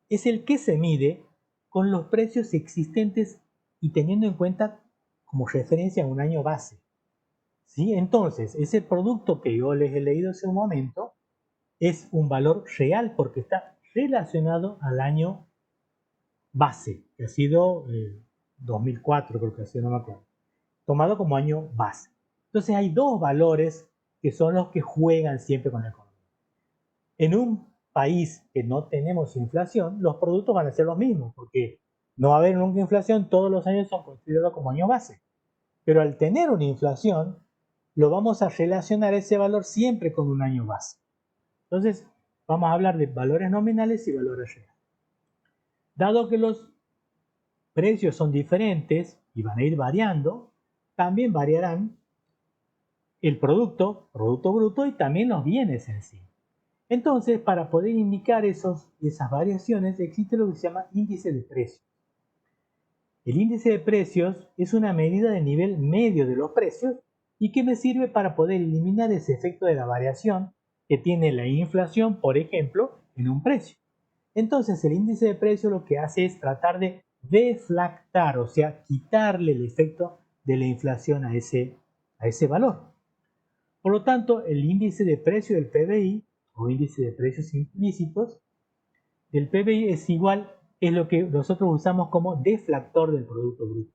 es el que se mide con los precios existentes y teniendo en cuenta como referencia un año base. ¿Sí? Entonces, ese producto que yo les he leído hace un momento es un valor real porque está relacionado al año base, que ha sido 2004, creo que ha sido, no me acuerdo, tomado como año base. Entonces hay dos valores que son los que juegan siempre con la economía. En un país que no tenemos inflación, los productos van a ser los mismos, porque no va a haber nunca inflación, todos los años son considerados como año base. Pero al tener una inflación, lo vamos a relacionar ese valor siempre con un año base. Entonces, vamos a hablar de valores nominales y valores reales. Dado que los precios son diferentes y van a ir variando, también variarán el producto bruto y también los bienes en sí. Entonces, para poder indicar esas variaciones, existe lo que se llama índice de precios. El índice de precios es una medida del nivel medio de los precios y que me sirve para poder eliminar ese efecto de la variación que tiene la inflación, por ejemplo, en un precio. Entonces, el índice de precios lo que hace es tratar de deflactar, o sea, quitarle el efecto de la inflación a ese valor. Por lo tanto, el índice de precio del PBI, o índice de precios implícitos, del PBI es lo que nosotros usamos como deflactor del Producto Bruto.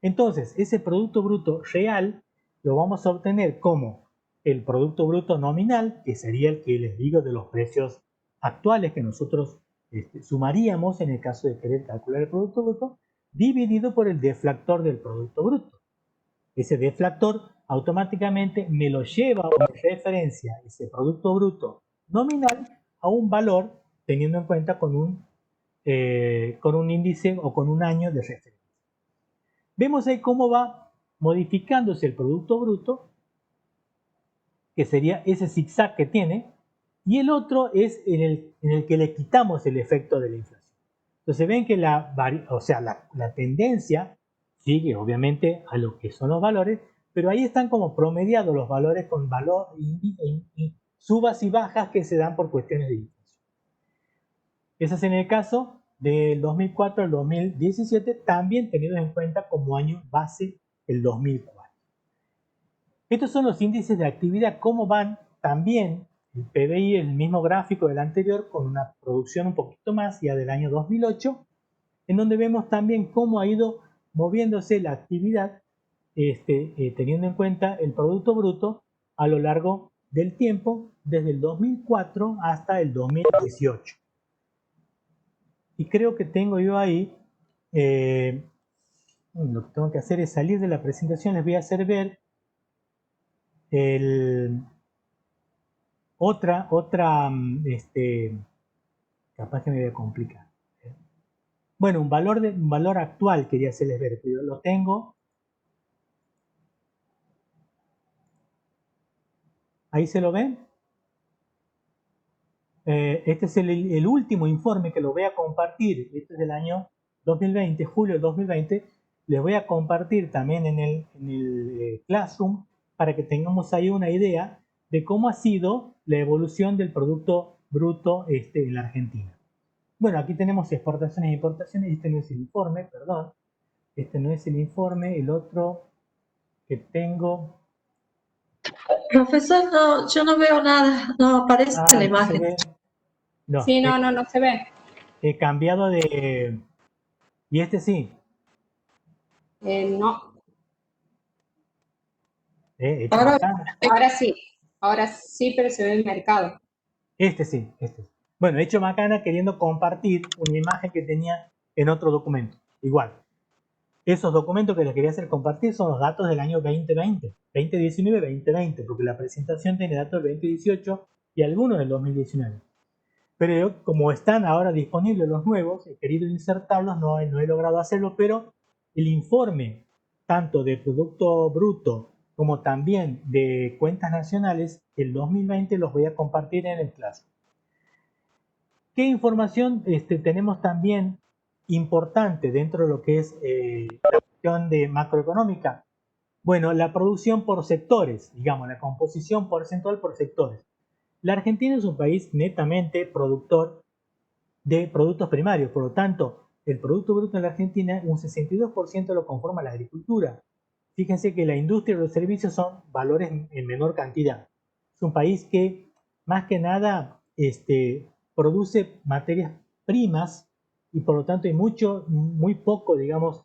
Entonces, ese Producto Bruto real lo vamos a obtener como el Producto Bruto nominal, que sería el que les digo de los precios actuales que nosotros sumaríamos en el caso de querer calcular el Producto Bruto, dividido por el deflactor del Producto Bruto. Ese deflactor automáticamente me lo lleva o me referencia ese Producto Bruto nominal a un valor teniendo en cuenta con un índice o con un año de referencia. Vemos ahí cómo va modificándose el Producto Bruto, que sería ese zigzag que tiene, y el otro es en el que le quitamos el efecto de la inflación. Entonces ven que la tendencia sigue obviamente a lo que son los valores, pero ahí están como promediados los valores con valor y subas y bajas que se dan por cuestiones de inflación. Ese es en el caso del 2004 al 2017, también teniendo en cuenta como año base el 2004. Estos son los índices de actividad, cómo van también el PBI, el mismo gráfico del anterior, con una producción un poquito más ya del año 2008, en donde vemos también cómo ha ido moviéndose la actividad, teniendo en cuenta el Producto Bruto a lo largo del tiempo, desde el 2004 hasta el 2018. Y creo que tengo yo ahí, lo que tengo que hacer es salir de la presentación, les voy a hacer ver capaz que me voy a complicar. Bueno, un valor actual quería hacerles ver, pero lo tengo. Ahí se lo ven. Este es el último informe que lo voy a compartir. Este es del año 2020, julio del 2020. Les voy a compartir también en el Classroom para que tengamos ahí una idea de cómo ha sido la evolución del Producto Bruto en la Argentina. Bueno, aquí tenemos exportaciones e importaciones. Este no es el informe, perdón. Este no es el informe. El otro que tengo. Profesor, no, yo no veo nada, no aparece la No imagen. se ve. No, Sí, no se ve. he cambiado de. Y este sí. No, Hecho Ahora, macana. ahora sí, pero se ve el mercado. Este sí, este. Bueno, hecho macana queriendo compartir una imagen que tenía en otro documento. Igual. Esos documentos que les quería hacer compartir son los datos del año 2020, 2019, 2020, porque la presentación tiene datos del 2018 y algunos del 2019. Pero yo, como están ahora disponibles los nuevos, he querido insertarlos, no he logrado hacerlo, pero el informe, tanto de Producto Bruto como también de cuentas nacionales, el 2020 los voy a compartir en el clase. ¿Qué información tenemos también importante dentro de lo que es la cuestión de macroeconómica? Bueno, la producción por sectores, digamos, la composición porcentual por sectores. La Argentina es un país netamente productor de productos primarios, por lo tanto, el Producto Bruto en la Argentina, un 62% lo conforma la agricultura. Fíjense que la industria y los servicios son valores en menor cantidad. Es un país que, más que nada, produce materias primas y por lo tanto hay muy poco, digamos,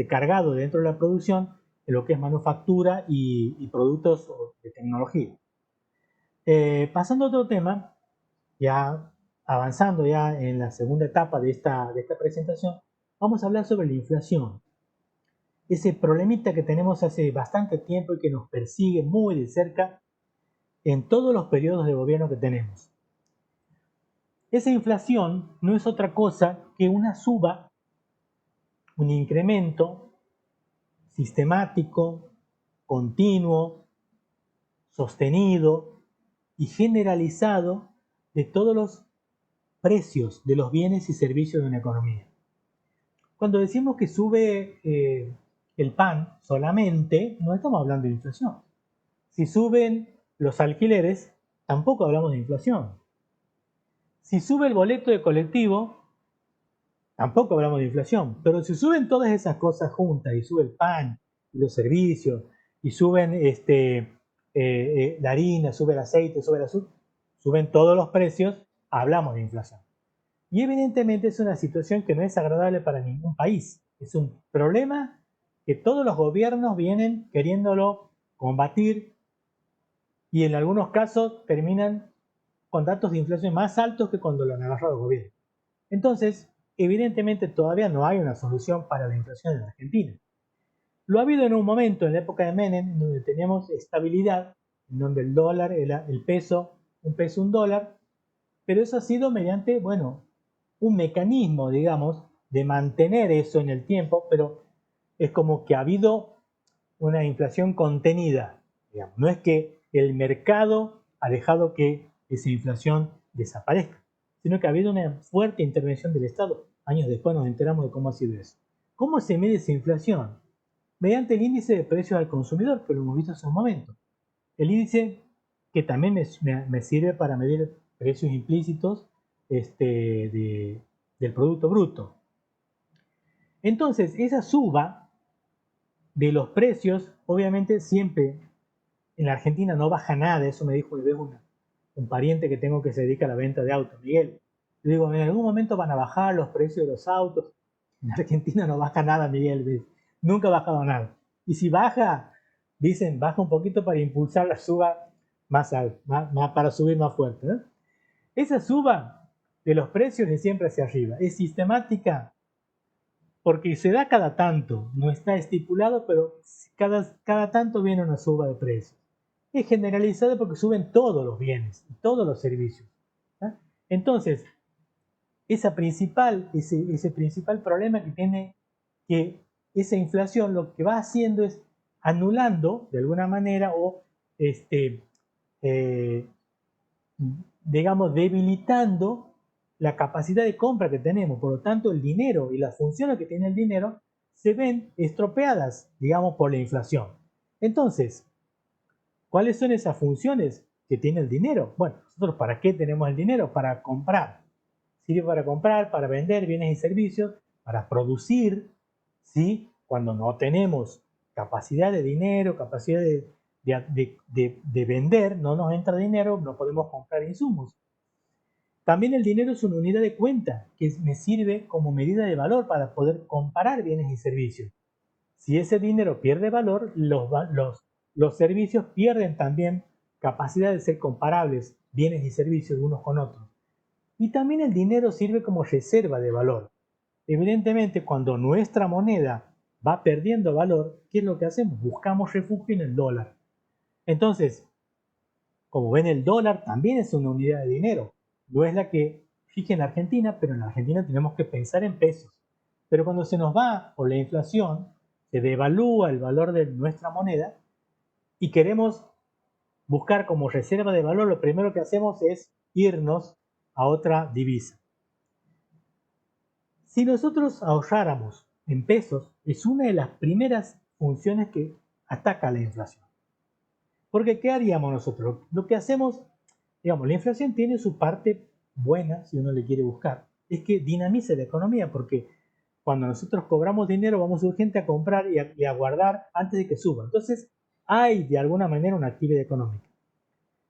cargado dentro de la producción de lo que es manufactura y productos de tecnología. Pasando a otro tema, ya avanzando ya en la segunda etapa de esta presentación, vamos a hablar sobre la inflación. Ese problemita que tenemos hace bastante tiempo y que nos persigue muy de cerca en todos los periodos de gobierno que tenemos. Esa inflación no es otra cosa que una suba, un incremento sistemático, continuo, sostenido y generalizado de todos los precios de los bienes y servicios de una economía. Cuando decimos que sube el pan solamente, no estamos hablando de inflación. Si suben los alquileres, tampoco hablamos de inflación. Si sube el boleto de colectivo, tampoco hablamos de inflación. Pero si suben todas esas cosas juntas, y sube el pan, y los servicios, y suben la harina, sube el aceite, sube el azúcar, suben todos los precios, hablamos de inflación. Y evidentemente es una situación que no es agradable para ningún país. Es un problema que todos los gobiernos vienen queriéndolo combatir y en algunos casos terminan con datos de inflación más altos que cuando lo han agarrado el gobierno. Entonces, evidentemente todavía no hay una solución para la inflación en Argentina. Lo ha habido en un momento, en la época de Menem, en donde teníamos estabilidad, en donde el dólar, el peso, un dólar, pero eso ha sido mediante, un mecanismo, digamos, de mantener eso en el tiempo, pero es como que ha habido una inflación contenida, digamos. No es que el mercado ha dejado que esa inflación desaparezca, sino que ha habido una fuerte intervención del Estado. Años después nos enteramos de cómo ha sido eso. ¿Cómo se mide esa inflación? Mediante el índice de precios al consumidor, que lo hemos visto hace un momento. El índice que también me sirve para medir precios implícitos del Producto Bruto. Entonces, esa suba de los precios, obviamente siempre en la Argentina no baja nada. Eso me dijo una vez un pariente que tengo que se dedica a la venta de autos, Miguel. Le digo, en algún momento van a bajar los precios de los autos. En Argentina no baja nada, Miguel. Nunca ha bajado nada. Y si baja, dicen, baja un poquito para impulsar la suba más alta, para subir más fuerte, ¿no? Esa suba de los precios es siempre hacia arriba. Es sistemática porque se da cada tanto. No está estipulado, pero cada tanto viene una suba de precios. Es generalizada porque suben todos los bienes y todos los servicios, ¿no? Entonces, ese principal problema que tiene que esa inflación lo que va haciendo es anulando de alguna manera o digamos debilitando la capacidad de compra que tenemos. Por lo tanto, el dinero y las funciones que tiene el dinero se ven estropeadas, digamos, por la inflación. Entonces, ¿cuáles son esas funciones que tiene el dinero? Bueno, nosotros ¿para qué tenemos el dinero? Para comprar. Sirve para comprar, para vender bienes y servicios, para producir, ¿sí? Cuando no tenemos capacidad de dinero, capacidad de vender, no nos entra dinero, no podemos comprar insumos. También el dinero es una unidad de cuenta que me sirve como medida de valor para poder comparar bienes y servicios. Si ese dinero pierde valor, los servicios pierden también capacidad de ser comparables, bienes y servicios unos con otros. Y también el dinero sirve como reserva de valor. Evidentemente, cuando nuestra moneda va perdiendo valor, ¿qué es lo que hacemos? Buscamos refugio en el dólar. Entonces, como ven, el dólar también es una unidad de dinero. No es la que fija en la Argentina, pero en la Argentina tenemos que pensar en pesos. Pero cuando se nos va por la inflación, se devalúa el valor de nuestra moneda y queremos buscar como reserva de valor, lo primero que hacemos es irnos a otra divisa. Si nosotros ahorráramos en pesos, es una de las primeras funciones que ataca la inflación. Porque ¿qué haríamos nosotros? Lo que hacemos, digamos, la inflación tiene su parte buena, si uno le quiere buscar, es que dinamiza la economía, porque cuando nosotros cobramos dinero vamos urgente a comprar y a guardar antes de que suba. Entonces hay de alguna manera una actividad económica.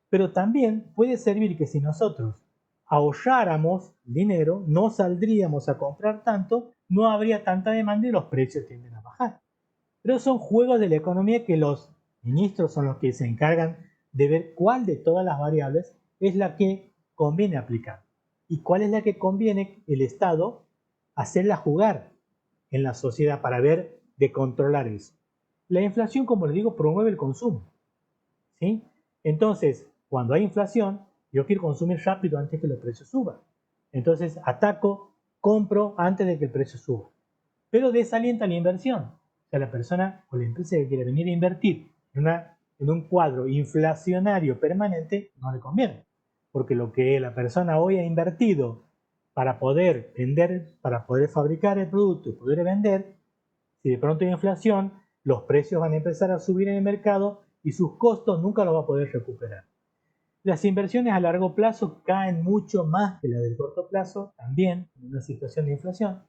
Pero también puede servir que si nosotros ahorráramos dinero, no saldríamos a comprar tanto, no habría tanta demanda y los precios tienden a bajar. Pero son juegos de la economía que los ministros son los que se encargan de ver cuál de todas las variables es la que conviene aplicar y cuál es la que conviene el Estado hacerla jugar en la sociedad para ver de controlar eso. La inflación, como les digo, promueve el consumo, ¿sí? Entonces, cuando hay inflación, yo quiero consumir rápido antes que los precios suban. Entonces, compro antes de que el precio suba. Pero desalienta la inversión. O sea, la persona o la empresa que quiere venir a invertir en un cuadro inflacionario permanente no le conviene. porque lo que la persona hoy ha invertido para poder vender, para poder fabricar el producto y poder vender, si de pronto hay inflación, los precios van a empezar a subir en el mercado y sus costos nunca los va a poder recuperar. Las inversiones a largo plazo caen mucho más que las del corto plazo, también en una situación de inflación.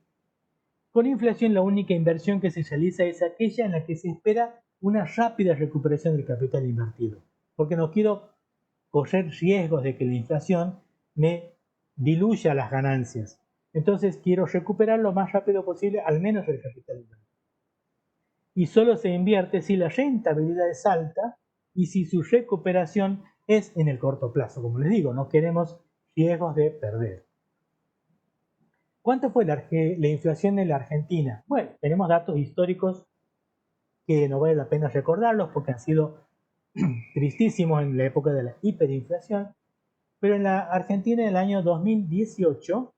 Con inflación, la única inversión que se realiza es aquella en la que se espera una rápida recuperación del capital invertido, porque no quiero correr riesgos de que la inflación me diluya las ganancias. Entonces quiero recuperar lo más rápido posible, al menos el capital invertido. Y solo se invierte si la rentabilidad es alta y si su recuperación es en el corto plazo. Como les digo, no queremos riesgos de perder. ¿Cuánto fue la inflación en la Argentina? Bueno, tenemos datos históricos que no vale la pena recordarlos porque han sido tristísimos en la época de la hiperinflación, pero en la Argentina en el año 2018,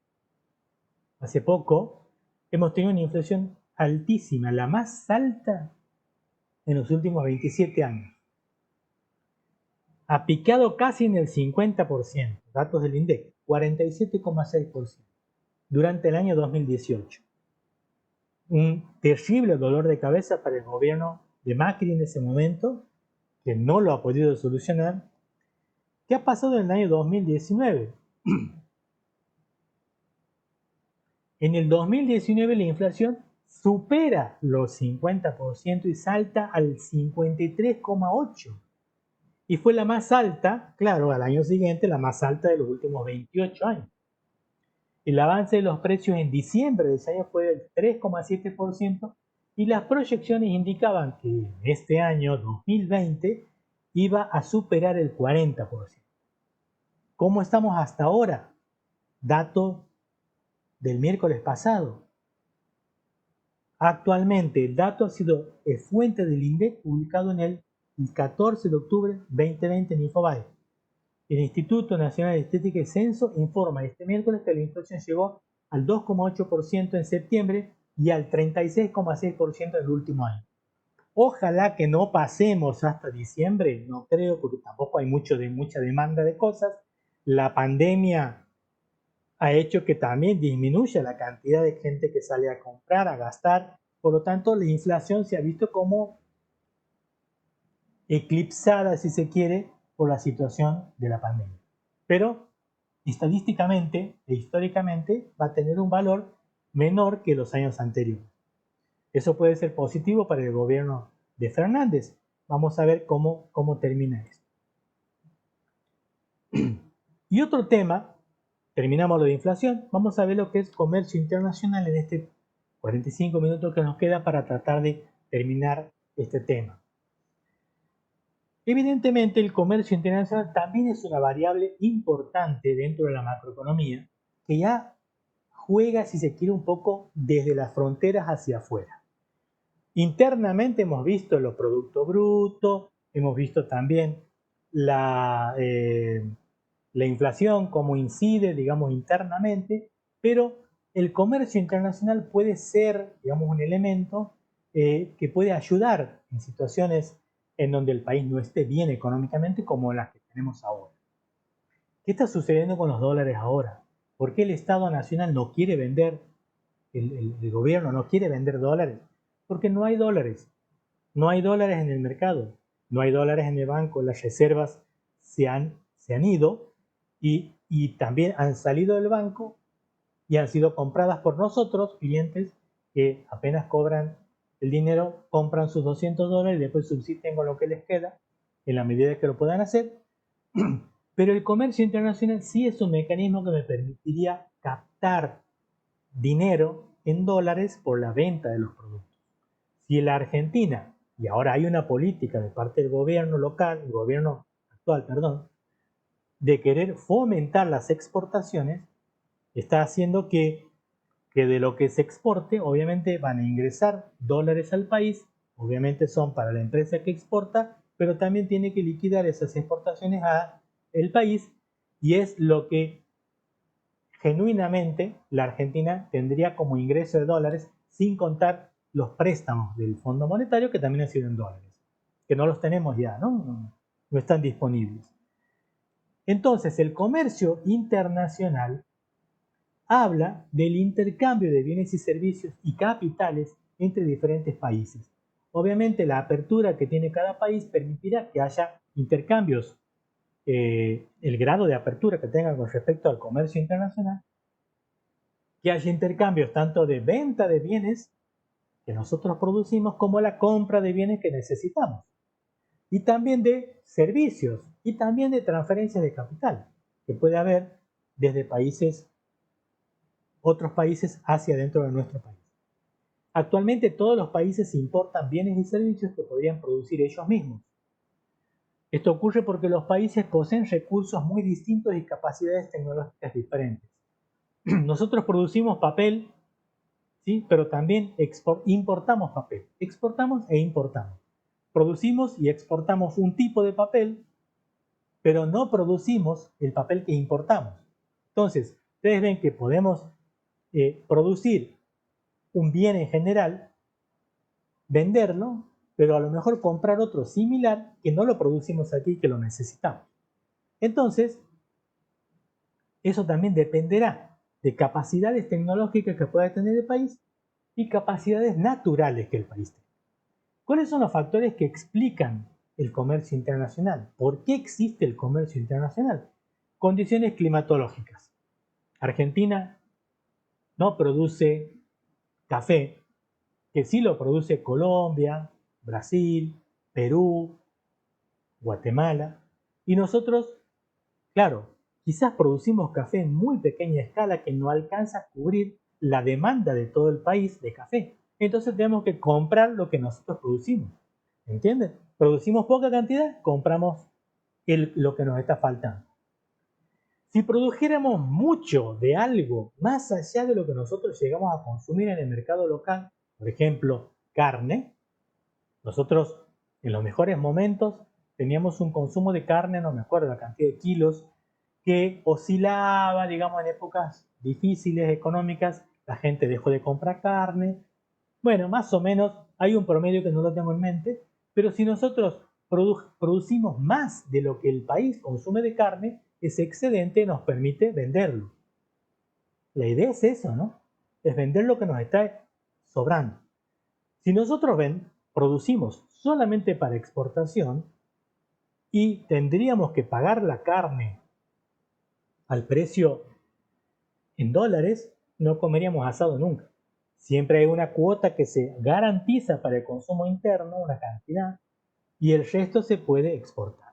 hace poco, hemos tenido una inflación altísima, la más alta en los últimos 27 años. Ha picado casi en el 50%, datos del INDEC, 47,6%, durante el año 2018. Un terrible dolor de cabeza para el gobierno de Macri en ese momento, que no lo ha podido solucionar. ¿Qué ha pasado en el año 2019? En el 2019 la inflación supera los 50% y salta al 53,8%. Y fue la más alta, claro, al año siguiente, la más alta de los últimos 28 años. El avance de los precios en diciembre de ese año fue del 3,7% y las proyecciones indicaban que este año 2020 iba a superar el 40%. ¿Cómo estamos hasta ahora? Dato del miércoles pasado. Actualmente el dato ha sido fuente del INDEC publicado en el 14 de octubre 2020 en Infobae. El Instituto Nacional de Estética y Censo informa este miércoles que la inflación llegó al 2,8% en septiembre y al 36,6% en el último año. Ojalá que no pasemos hasta diciembre, no creo, porque tampoco hay mucha demanda de cosas. La pandemia ha hecho que también disminuya la cantidad de gente que sale a comprar, a gastar. Por lo tanto, la inflación se ha visto como eclipsada, si se quiere, por la situación de la pandemia. Pero estadísticamente e históricamente va a tener un valor menor que los años anteriores. Eso puede ser positivo para el gobierno de Fernández. Vamos a ver cómo termina esto. Y otro tema, terminamos lo de inflación, vamos a ver lo que es comercio internacional en este 45 minutos que nos queda para tratar de terminar este tema. Evidentemente, el comercio internacional también es una variable importante dentro de la macroeconomía que ya juega, si se quiere, un poco desde las fronteras hacia afuera. Internamente hemos visto los productos brutos, hemos visto también la inflación, cómo incide, digamos, internamente, pero el comercio internacional puede ser, digamos, un elemento que puede ayudar en situaciones en donde el país no esté bien económicamente como las que tenemos ahora. ¿Qué está sucediendo con los dólares ahora? ¿Por qué el Estado Nacional no quiere vender, el gobierno no quiere vender dólares? Porque no hay dólares. No hay dólares en el mercado, no hay dólares en el banco, las reservas se han ido y también han salido del banco y han sido compradas por nosotros, clientes que apenas cobran el dinero, compran sus 200 dólares y después subsisten con lo que les queda en la medida que lo puedan hacer. Pero el comercio internacional sí es un mecanismo que me permitiría captar dinero en dólares por la venta de los productos. Si en la Argentina, y ahora hay una política de parte del gobierno local, el gobierno actual, perdón, de querer fomentar las exportaciones, está haciendo que de lo que se exporte, obviamente van a ingresar dólares al país, obviamente son para la empresa que exporta, pero también tiene que liquidar esas exportaciones a el país y es lo que genuinamente la Argentina tendría como ingreso de dólares sin contar los préstamos del Fondo Monetario que también han sido en dólares, que no los tenemos ya, no están disponibles. Entonces, el comercio internacional habla del intercambio de bienes y servicios y capitales entre diferentes países. Obviamente, la apertura que tiene cada país permitirá que haya intercambios, el grado de apertura que tenga con respecto al comercio internacional, que haya intercambios tanto de venta de bienes que nosotros producimos como la compra de bienes que necesitamos, y también de servicios y también de transferencias de capital que puede haber desde otros países hacia dentro de nuestro país. Actualmente todos los países importan bienes y servicios que podrían producir ellos mismos. Esto ocurre porque los países poseen recursos muy distintos y capacidades tecnológicas diferentes. Nosotros producimos papel, ¿sí? Pero también importamos papel. Exportamos e importamos. Producimos y exportamos un tipo de papel, pero no producimos el papel que importamos. Entonces, ustedes ven que podemos producir un bien en general, venderlo, pero a lo mejor comprar otro similar que no lo producimos aquí, que lo necesitamos. Entonces, eso también dependerá de capacidades tecnológicas que pueda tener el país y capacidades naturales que el país tenga. ¿Cuáles son los factores que explican el comercio internacional? ¿Por qué existe el comercio internacional? Condiciones climatológicas. Argentina no produce café, que sí lo produce Colombia, Brasil, Perú, Guatemala. Y nosotros, claro, quizás producimos café en muy pequeña escala que no alcanza a cubrir la demanda de todo el país de café. Entonces tenemos que comprar lo que nosotros producimos. ¿Entienden? Producimos poca cantidad, compramos lo que nos está faltando. Si produjéramos mucho de algo más allá de lo que nosotros llegamos a consumir en el mercado local, por ejemplo, carne, nosotros en los mejores momentos teníamos un consumo de carne, no me acuerdo la cantidad de kilos, que oscilaba, digamos, en épocas difíciles económicas, la gente dejó de comprar carne. Bueno, más o menos hay un promedio que no lo tengo en mente, pero si nosotros producimos más de lo que el país consume de carne, ese excedente nos permite venderlo. La idea es eso, ¿no? Es vender lo que nos está sobrando. Si nosotros producimos solamente para exportación y tendríamos que pagar la carne al precio en dólares, no comeríamos asado nunca. Siempre hay una cuota que se garantiza para el consumo interno, una cantidad, y el resto se puede exportar.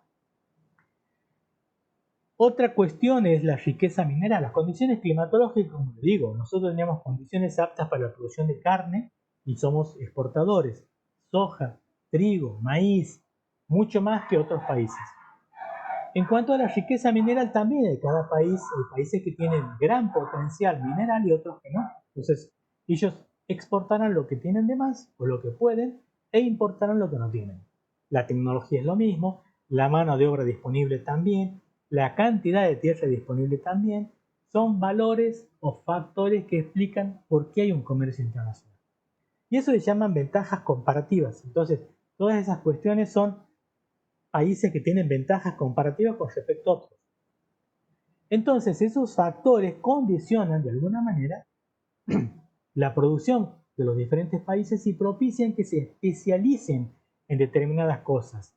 Otra cuestión es la riqueza mineral. Las condiciones climatológicas, como les digo, nosotros tenemos condiciones aptas para la producción de carne y somos exportadores. Soja, trigo, maíz, mucho más que otros países. En cuanto a la riqueza mineral, también hay cada país, hay países que tienen gran potencial mineral y otros que no. Entonces, ellos exportarán lo que tienen de más o lo que pueden e importarán lo que no tienen. La tecnología es lo mismo, la mano de obra disponible también, la cantidad de tierra disponible también, son valores o factores que explican por qué hay un comercio internacional. Y eso se llaman ventajas comparativas. Entonces, todas esas cuestiones son países que tienen ventajas comparativas con respecto a otros. Entonces, esos factores condicionan de alguna manera la producción de los diferentes países y propician que se especialicen en determinadas cosas.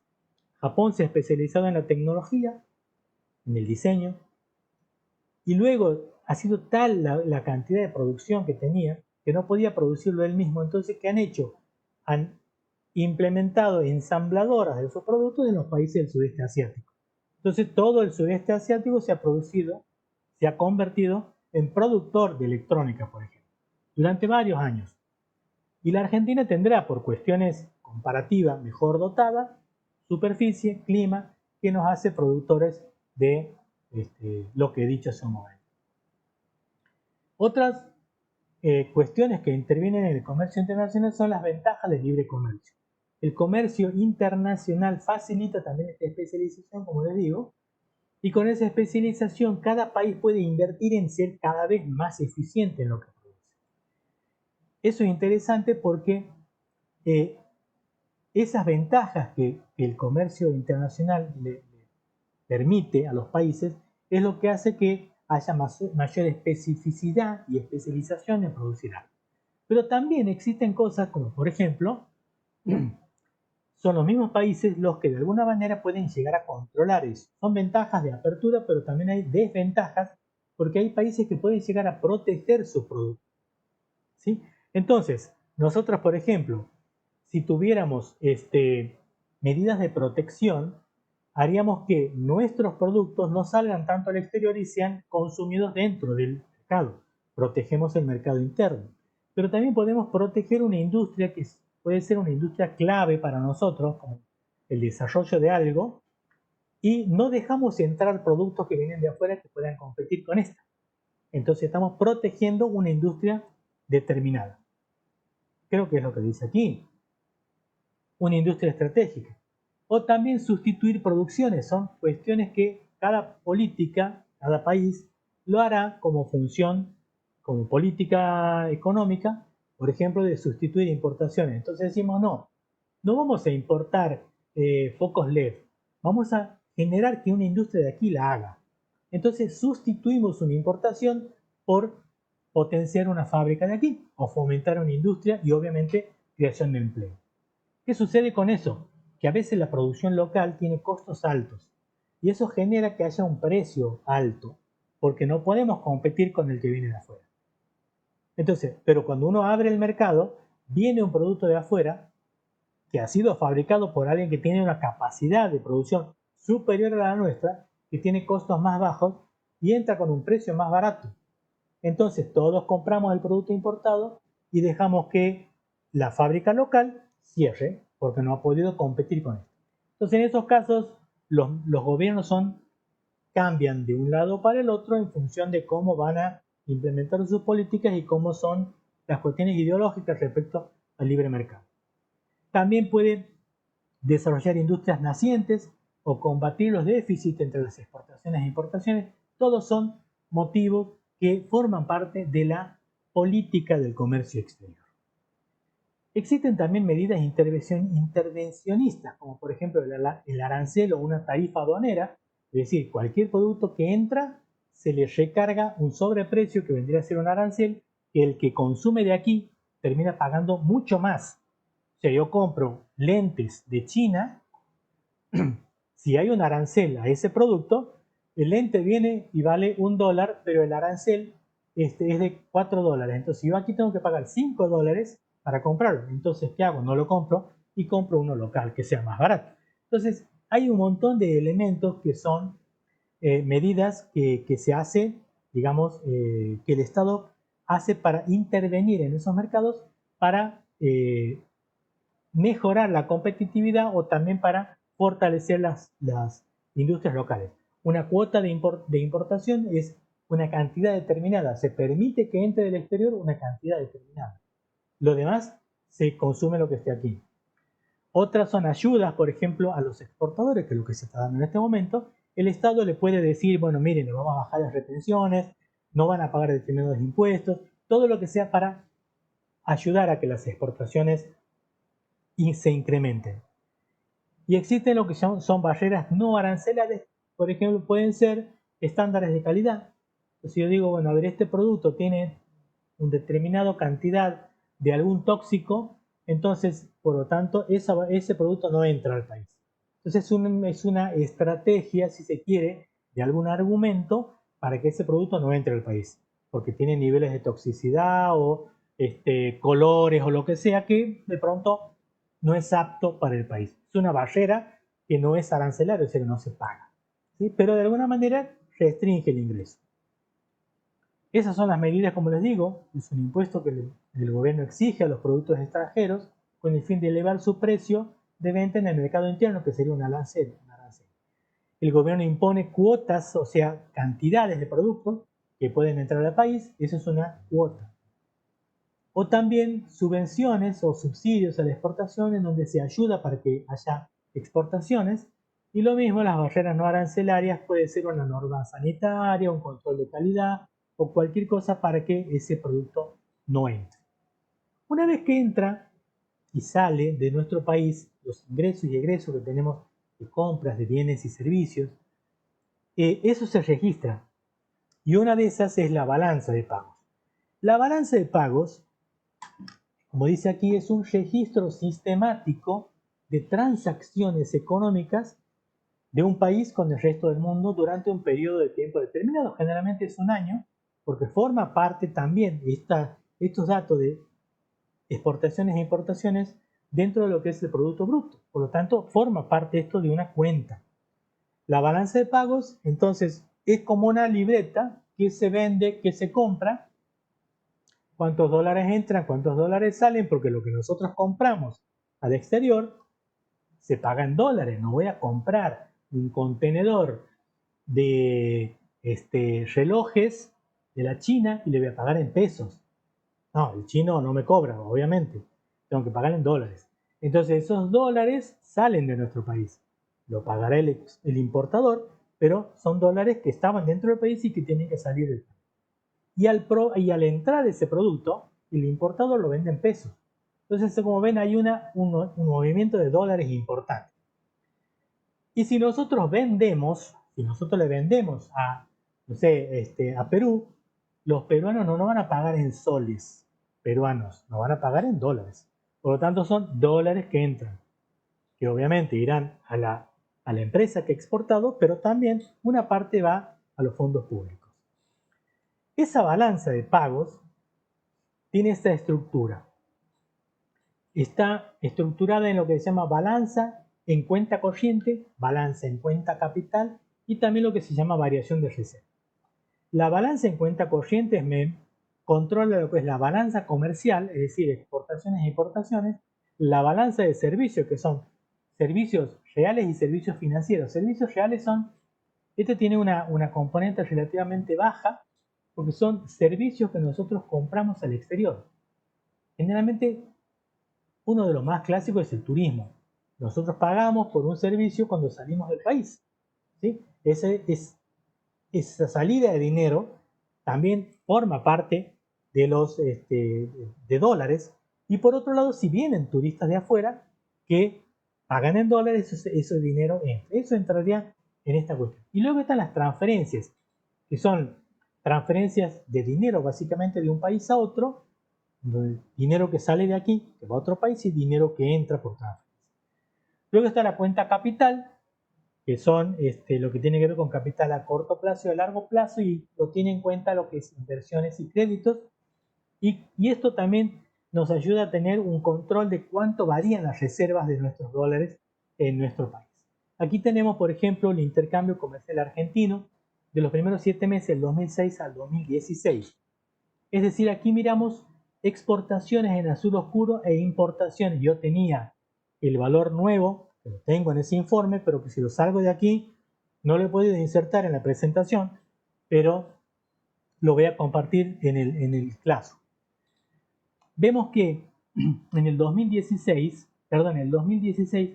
Japón se ha especializado en la tecnología, en el diseño, y luego ha sido tal la cantidad de producción que tenía que no podía producirlo él mismo. Entonces, ¿qué han hecho? Han implementado ensambladoras de esos productos en los países del sudeste asiático. Entonces todo el sudeste asiático se ha convertido en productor de electrónica, por ejemplo, durante varios años. Y la Argentina tendrá, por cuestiones comparativas mejor dotada, superficie, clima, que nos hace productores de lo que he dicho hace un momento. Otras cuestiones que intervienen en el comercio internacional son las ventajas del libre comercio. El comercio internacional facilita también esta especialización, como les digo, y con esa especialización cada país puede invertir en ser cada vez más eficiente en lo que produce. Eso es interesante porque esas ventajas que el comercio internacional permite a los países es lo que hace que haya mayor especificidad y especialización en producir algo. Pero también existen cosas como, por ejemplo, son los mismos países los que de alguna manera pueden llegar a controlar eso. Son ventajas de apertura, pero también hay desventajas porque hay países que pueden llegar a proteger sus productos, ¿sí? Entonces, nosotros, por ejemplo, si tuviéramos medidas de protección, haríamos que nuestros productos no salgan tanto al exterior y sean consumidos dentro del mercado. Protegemos el mercado interno. Pero también podemos proteger una industria que puede ser una industria clave para nosotros, como el desarrollo de algo, y no dejamos entrar productos que vienen de afuera que puedan competir con esta. Entonces estamos protegiendo una industria determinada. Creo que es lo que dice aquí. Una industria estratégica. O también sustituir producciones. Son cuestiones que cada política, cada país lo hará como función, como política económica, por ejemplo, de sustituir importaciones. Entonces decimos, no vamos a importar focos LED, vamos a generar que una industria de aquí la haga. Entonces sustituimos una importación por potenciar una fábrica de aquí o fomentar una industria y obviamente creación de empleo. ¿Qué sucede con eso? Que a veces la producción local tiene costos altos y eso genera que haya un precio alto porque no podemos competir con el que viene de afuera. Entonces, pero cuando uno abre el mercado, viene un producto de afuera que ha sido fabricado por alguien que tiene una capacidad de producción superior a la nuestra, que tiene costos más bajos y entra con un precio más barato. Entonces todos compramos el producto importado y dejamos que la fábrica local cierre porque no ha podido competir con esto. Entonces en esos casos los gobiernos cambian de un lado para el otro en función de cómo van a implementar sus políticas y cómo son las cuestiones ideológicas respecto al libre mercado. También puede desarrollar industrias nacientes o combatir los déficits entre las exportaciones e importaciones. Todos son motivos que forman parte de la política del comercio exterior. Existen también medidas intervencionistas, como por ejemplo el arancel o una tarifa aduanera, es decir, cualquier producto que entra se le recarga un sobreprecio que vendría a ser un arancel, que el que consume de aquí termina pagando mucho más. O sea, yo compro lentes de China, si hay un arancel a ese producto, el lente viene y vale $1, pero el arancel es de $4. Entonces yo aquí tengo que pagar $5 para comprarlo. Entonces, ¿qué hago? No lo compro y compro uno local que sea más barato. Entonces, hay un montón de elementos que son medidas que se hace, digamos, que el Estado hace para intervenir en esos mercados para mejorar la competitividad o también para fortalecer las industrias locales. Una cuota de importación es una cantidad determinada. Se permite que entre del exterior una cantidad determinada. Lo demás se consume lo que esté aquí. Otras son ayudas, por ejemplo, a los exportadores, que es lo que se está dando en este momento. El Estado le puede decir, bueno, miren, le vamos a bajar las retenciones, no van a pagar determinados impuestos, todo lo que sea para ayudar a que las exportaciones se incrementen. Y existen lo que son barreras no arancelares, por ejemplo, pueden ser estándares de calidad. Entonces yo digo, bueno, a ver, este producto tiene una determinada cantidad de algún tóxico, entonces, por lo tanto, ese producto no entra al país. Entonces es una estrategia, si se quiere, de algún argumento para que ese producto no entre al país, porque tiene niveles de toxicidad o colores o lo que sea que de pronto no es apto para el país. Es una barrera que no es arancelaria, o sea, que no se paga, ¿sí? Pero de alguna manera restringe el ingreso. Esas son las medidas, como les digo, es un impuesto que el gobierno exige a los productos extranjeros con el fin de elevar su precio de venta en el mercado interno, que sería un arancel. El gobierno impone cuotas, o sea, cantidades de productos que pueden entrar al país, eso es una cuota. O también subvenciones o subsidios a la exportación en donde se ayuda para que haya exportaciones. Y lo mismo, las barreras no arancelarias puede ser una norma sanitaria, un control de calidad o cualquier cosa para que ese producto no entre. Una vez que entra y sale de nuestro país, los ingresos y egresos que tenemos de compras de bienes y servicios, eso se registra. Y una de esas es la balanza de pagos. La balanza de pagos, como dice aquí, es un registro sistemático de transacciones económicas de un país con el resto del mundo durante un periodo de tiempo determinado. Generalmente es un año, porque forma parte también estos datos de exportaciones e importaciones dentro de lo que es el Producto Bruto. Por lo tanto, forma parte esto de una cuenta. La balanza de pagos, entonces, es como una libreta que se vende, que se compra, cuántos dólares entran, cuántos dólares salen, porque lo que nosotros compramos al exterior se paga en dólares. No voy a comprar un contenedor de relojes de la China y le voy a pagar en pesos. No, el chino no me cobra, obviamente. Tengo que pagar en dólares. Entonces esos dólares salen de nuestro país. Lo pagará el importador, pero son dólares que estaban dentro del país y que tienen que salir del país. Y al entrar ese producto, el importador lo vende en pesos. Entonces, como ven, hay un movimiento de dólares importante. Y si nosotros le vendemos a, no sé, a Perú, los peruanos no nos van a pagar en soles peruanos, nos van a pagar en dólares. Por lo tanto, son dólares que entran, que obviamente irán a la empresa que ha exportado, pero también una parte va a los fondos públicos. Esa balanza de pagos tiene esta estructura. Está estructurada en lo que se llama balanza en cuenta corriente, balanza en cuenta capital y también lo que se llama variación de reserva. La balanza en cuenta corriente me controla lo que es la balanza comercial, es decir, exportaciones e importaciones, la balanza de servicios, que son servicios reales y servicios financieros. Servicios reales este tiene una componente relativamente baja, porque son servicios que nosotros compramos al exterior. Generalmente, uno de los más clásicos es el turismo. Nosotros pagamos por un servicio cuando salimos del país, ¿sí? Esa salida de dinero también forma parte de los de dólares. Y por otro lado, si vienen turistas de afuera que pagan en dólares, ese dinero entra. Eso entraría en esta cuestión. Y luego están las transferencias, que son transferencias de dinero básicamente de un país a otro, dinero que sale de aquí, que va a otro país, y dinero que entra por transferencia. Luego está la cuenta capital, que son lo que tiene que ver con capital a corto plazo y a largo plazo, y lo tiene en cuenta lo que es inversiones y créditos. Y esto también nos ayuda a tener un control de cuánto varían las reservas de nuestros dólares en nuestro país. Aquí tenemos, por ejemplo, el intercambio comercial argentino de los primeros 7 meses del 2006 al 2016. Es decir, aquí miramos exportaciones en azul oscuro e importaciones. Yo tenía el valor nuevo, que lo tengo en ese informe, pero que si lo salgo de aquí, no lo he podido insertar en la presentación, pero lo voy a compartir en el clase. Vemos que en el 2016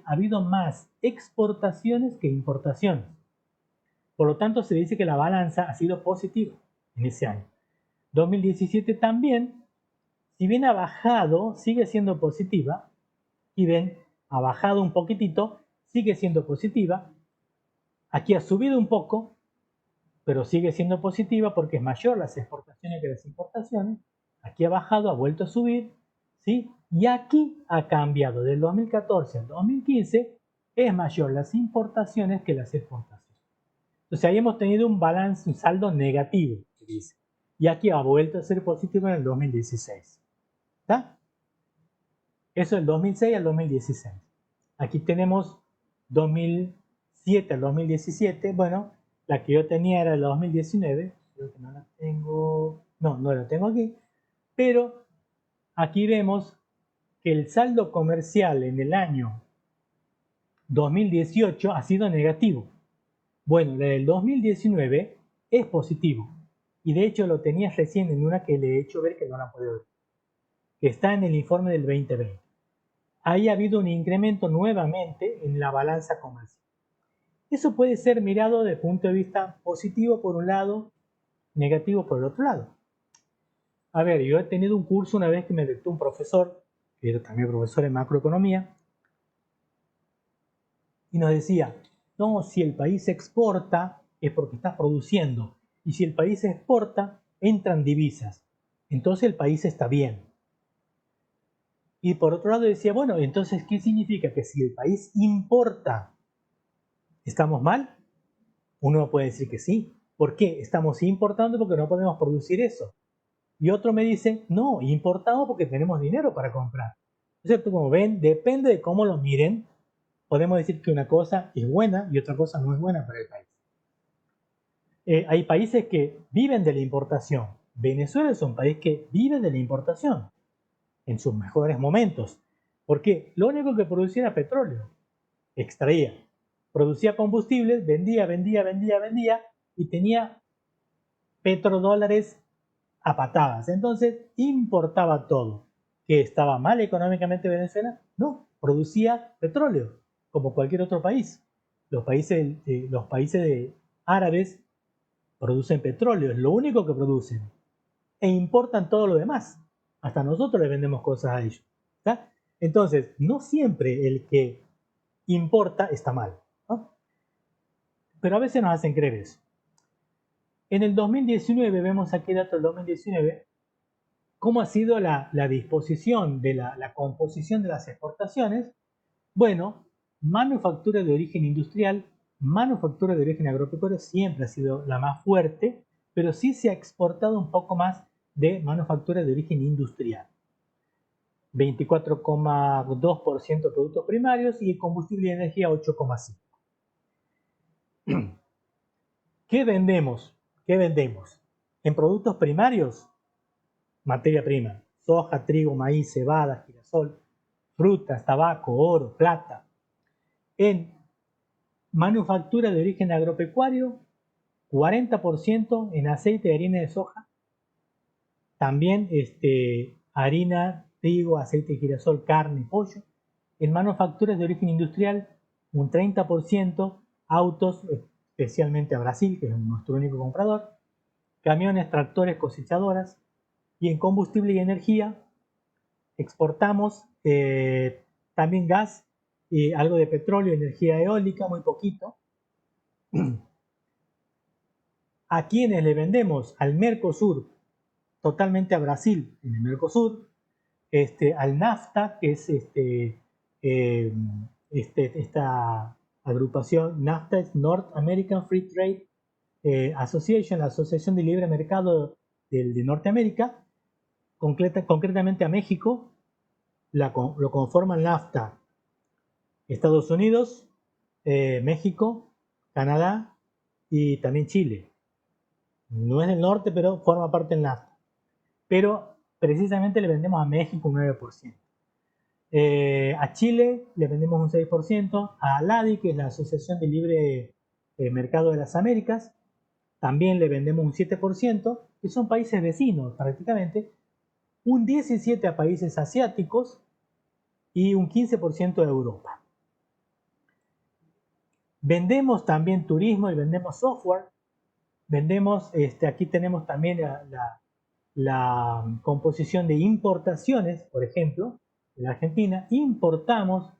ha habido más exportaciones que importaciones. Por lo tanto, se dice que la balanza ha sido positiva en ese año. 2017 también, si bien ha bajado, sigue siendo positiva. Y ven, ha bajado un poquitito, sigue siendo positiva. Aquí ha subido un poco, pero sigue siendo positiva porque es mayor las exportaciones que las importaciones. Aquí ha bajado, ha vuelto a subir, ¿sí? Y aquí ha cambiado del 2014 al 2015, es mayor las importaciones que las exportaciones. Entonces ahí hemos tenido un balance, un saldo negativo, se dice. Y aquí ha vuelto a ser positivo en el 2016. ¿Está? Eso del 2006 al 2016. Aquí tenemos 2007 al 2017. Bueno, la que yo tenía era el 2019. Creo que no la tengo. No la tengo aquí. Pero aquí vemos que el saldo comercial en el año 2018 ha sido negativo. Bueno, la del 2019 es positivo. Y de hecho lo tenía recién en una que le he hecho ver que no la puedo ver. Que está en el informe del 2020. Ahí ha habido un incremento nuevamente en la balanza comercial. Eso puede ser mirado desde el punto de vista positivo por un lado, negativo por el otro lado. A ver, yo he tenido un curso una vez que me dictó un profesor, que era también profesor en macroeconomía, y nos decía, no, si el país exporta, es porque estás produciendo. Y si el país exporta, entran divisas. Entonces el país está bien. Y por otro lado decía, bueno, entonces, ¿qué significa? Que si el país importa, ¿estamos mal? Uno puede decir que sí. ¿Por qué? Estamos importando porque no podemos producir eso. Y otro me dice, no, importamos porque tenemos dinero para comprar. ¿Cierto? Como ven, depende de cómo lo miren, podemos decir que una cosa es buena y otra cosa no es buena para el país. Hay países que viven de la importación. Venezuela es un país que vive de la importación en sus mejores momentos. Porque lo único que producía era petróleo. Extraía. Producía combustibles, vendía y tenía petrodólares a patadas. Entonces importaba todo. ¿Que estaba mal económicamente Venezuela? No, producía petróleo, como cualquier otro país. Los países árabes producen petróleo, es lo único que producen. E importan todo lo demás. Hasta nosotros le vendemos cosas a ellos. ¿Está? Entonces, no siempre el que importa está mal, ¿no? Pero a veces nos hacen creer eso. En el 2019, vemos aquí datos del 2019, ¿cómo ha sido la disposición de la composición de las exportaciones? Bueno, manufactura de origen industrial, manufactura de origen agropecuario siempre ha sido la más fuerte, pero sí se ha exportado un poco más de manufactura de origen industrial. 24,2% de productos primarios y combustible y energía 8,5%. ¿Qué vendemos? ¿Qué vendemos? En productos primarios, materia prima, soja, trigo, maíz, cebada, girasol, frutas, tabaco, oro, plata. En manufactura de origen agropecuario, 40% en aceite y harina de soja. También harina, trigo, aceite de girasol, carne, pollo. En manufacturas de origen industrial, un 30%, autos, especialmente a Brasil, que es nuestro único comprador, camiones, tractores, cosechadoras. Y en combustible y energía, exportamos también gas, algo de petróleo, energía eólica, muy poquito. ¿A quiénes le vendemos? Al Mercosur, totalmente a Brasil, en el Mercosur, al NAFTA, que es esta agrupación. NAFTA es North American Free Trade Association, la Asociación de Libre Mercado de Norteamérica, concretamente a México, lo conforman NAFTA, Estados Unidos, México, Canadá y también Chile. No es del norte, pero forma parte del NAFTA. Pero precisamente le vendemos a México un 9%. A Chile le vendemos un 6%. A ALADI, que es la Asociación de Libre Mercado de las Américas, también le vendemos un 7%, que son países vecinos prácticamente. Un 17% a países asiáticos y un 15% a Europa. Vendemos también turismo y vendemos software. Vendemos, aquí tenemos también la composición de importaciones, por ejemplo, en la Argentina. Importamos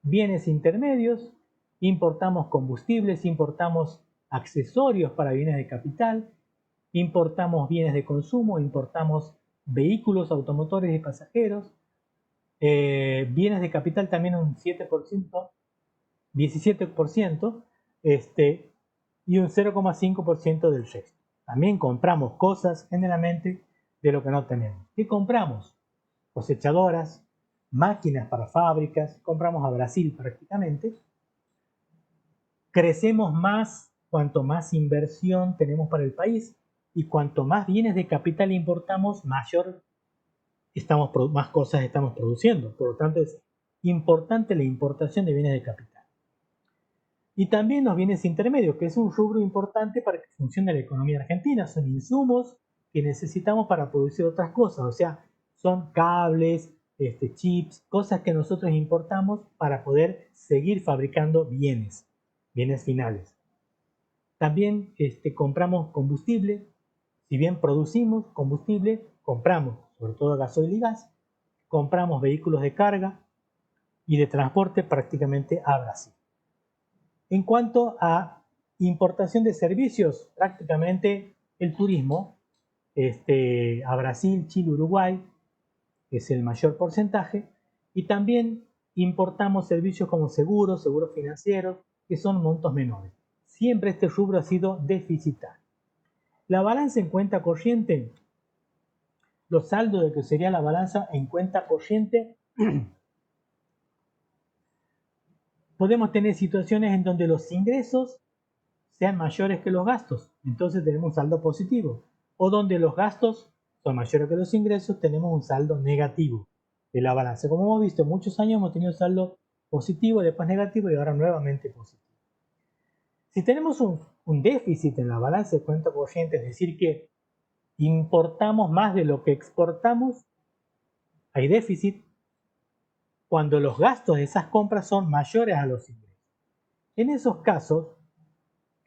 bienes intermedios, importamos combustibles, importamos accesorios para bienes de capital, importamos bienes de consumo, importamos vehículos, automotores y pasajeros, bienes de capital también un 7%, 17%, y un 0,5% del resto. También compramos cosas generalmente de lo que no tenemos. ¿Qué compramos? Cosechadoras, máquinas para fábricas, compramos a Brasil prácticamente. Crecemos más cuanto más inversión tenemos para el país y cuanto más bienes de capital importamos, más cosas estamos produciendo. Por lo tanto, es importante la importación de bienes de capital. Y también los bienes intermedios, que es un rubro importante para que funcione la economía argentina. Son insumos que necesitamos para producir otras cosas. O sea, son cables, chips, cosas que nosotros importamos para poder seguir fabricando bienes finales. También compramos combustible. Si bien producimos combustible, compramos sobre todo gasoil y gas. Compramos vehículos de carga y de transporte prácticamente a Brasil. En cuanto a Importación de servicios, prácticamente el turismo, a Brasil, Chile, Uruguay, que es el mayor porcentaje, y también importamos servicios como seguros financieros, que son montos menores. Siempre este rubro ha sido deficitario. La balanza en cuenta corriente, los saldos de que sería la balanza en cuenta corriente, podemos tener situaciones en donde los ingresos sean mayores que los gastos, entonces tenemos un saldo positivo, o donde los gastos son mayores que los ingresos, tenemos un saldo negativo de la balanza. Como hemos visto, muchos años hemos tenido saldo positivo, después negativo y ahora nuevamente positivo. Si tenemos un déficit en la balanza de cuenta corriente, es decir, que importamos más de lo que exportamos, hay déficit cuando los gastos de esas compras son mayores a los ingresos. En esos casos,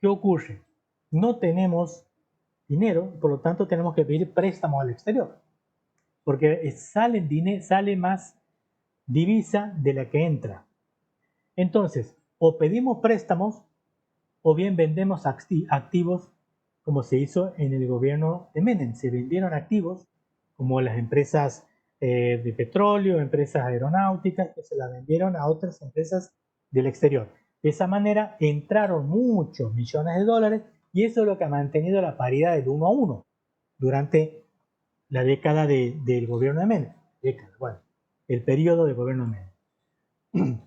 ¿qué ocurre? No tenemos dinero, por lo tanto tenemos que pedir préstamos al exterior, porque sale más divisa de la que entra. Entonces, o pedimos préstamos o bien vendemos activos, como se hizo en el gobierno de Menem. Se vendieron activos como las empresas de petróleo, empresas aeronáuticas, que se las vendieron a otras empresas del exterior. De esa manera entraron muchos millones de dólares y eso es lo que ha mantenido la paridad del 1 a 1 durante la década del gobierno de Menem. El periodo del gobierno de Menem.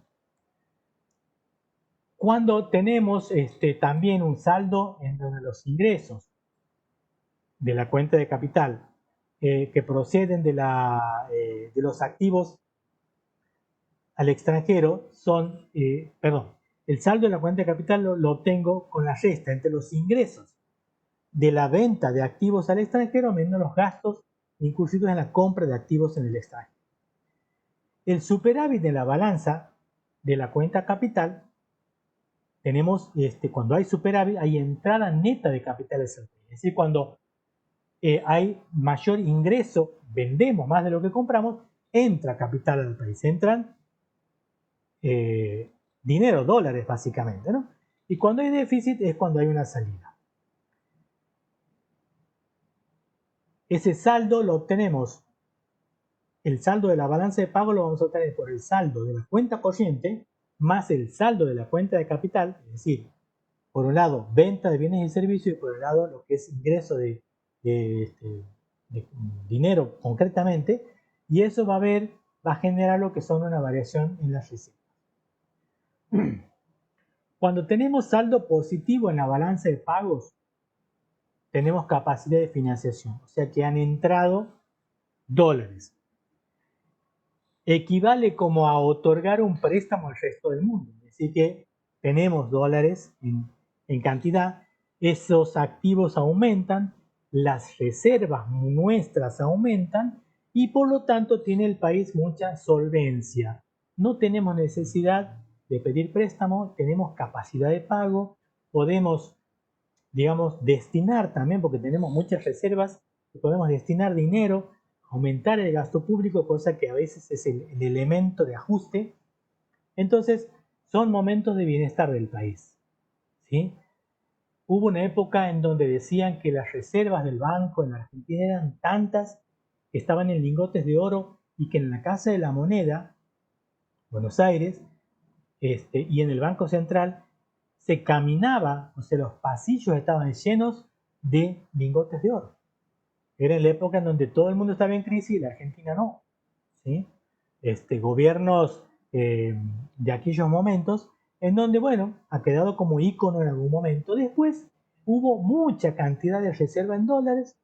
Cuando tenemos también un saldo en donde los ingresos de la cuenta de capital que proceden de los activos al extranjero son, el saldo de la cuenta de capital lo obtengo con la resta entre los ingresos de la venta de activos al extranjero menos los gastos incurridos en la compra de activos en el extranjero. El superávit de la balanza de la cuenta capital, tenemos, cuando hay superávit, hay entrada neta de capitales al país. Es decir, cuando hay mayor ingreso, vendemos más de lo que compramos, entra capital al país, entran dinero, dólares básicamente, ¿no? Y cuando hay déficit es cuando hay una salida. Ese saldo lo obtenemos, el saldo de la balanza de pago lo vamos a obtener por el saldo de la cuenta corriente más el saldo de la cuenta de capital, es decir, por un lado venta de bienes y servicios y por el lado lo que es ingreso de dinero concretamente, y eso va a generar lo que son una variación en las reservas. Cuando tenemos saldo positivo en la balanza de pagos, tenemos capacidad de financiación, o sea que han entrado dólares. Equivale como a otorgar un préstamo al resto del mundo, es decir que tenemos dólares en cantidad, esos activos aumentan, las reservas nuestras aumentan y por lo tanto tiene el país mucha solvencia. No tenemos necesidad de pedir préstamo, tenemos capacidad de pago, podemos, digamos, destinar también, porque tenemos muchas reservas, podemos destinar dinero, aumentar el gasto público, cosa que a veces es el elemento de ajuste. Entonces, son momentos de bienestar del país, ¿sí? Hubo una época en donde decían que las reservas del banco en la Argentina eran tantas que estaban en lingotes de oro y que en la Casa de la Moneda, Buenos Aires, y en el Banco Central se caminaba, o sea, los pasillos estaban llenos de lingotes de oro. Era en la época en donde todo el mundo estaba en crisis y la Argentina no, ¿sí? Gobiernos de aquellos momentos en donde, bueno, ha quedado como ícono en algún momento. Después hubo mucha cantidad de reserva en dólares.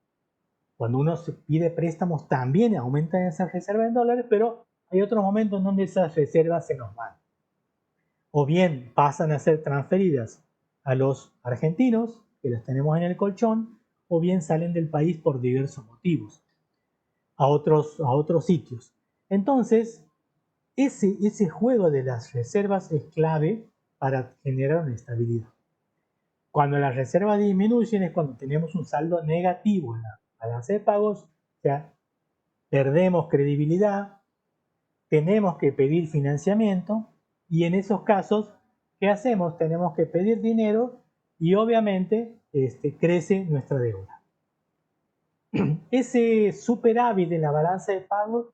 Cuando uno se pide préstamos también aumentan esas reservas en dólares, pero hay otros momentos en donde esas reservas se nos van. O bien pasan a ser transferidas a los argentinos, que las tenemos en el colchón, o bien salen del país por diversos motivos, a otros sitios. Entonces, ese juego de las reservas es clave para generar una estabilidad. Cuando las reservas disminuyen es cuando tenemos un saldo negativo en la balanza de pagos, o sea, perdemos credibilidad, tenemos que pedir financiamiento y en esos casos, ¿qué hacemos? Tenemos que pedir dinero y obviamente crece nuestra deuda. Ese superávit en la balanza de pagos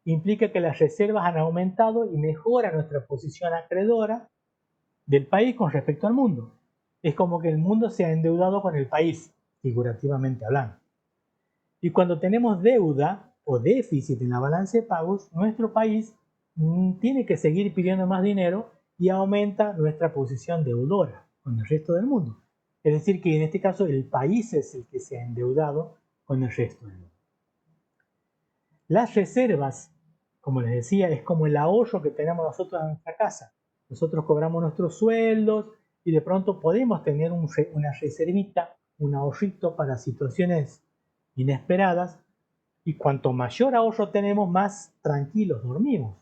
implica que las reservas han aumentado y mejora nuestra posición acreedora del país con respecto al mundo. Es como que el mundo se ha endeudado con el país, figurativamente hablando. Y cuando tenemos deuda o déficit en la balanza de pagos, nuestro país tiene que seguir pidiendo más dinero y aumenta nuestra posición deudora con el resto del mundo. Es decir, que en este caso el país es el que se ha endeudado con el resto del mundo. Las reservas, como les decía, es como el ahorro que tenemos nosotros en nuestra casa. Nosotros cobramos nuestros sueldos y de pronto podemos tener una reservita, un ahorrito para situaciones inesperadas, y cuanto mayor ahorro tenemos, más tranquilos dormimos.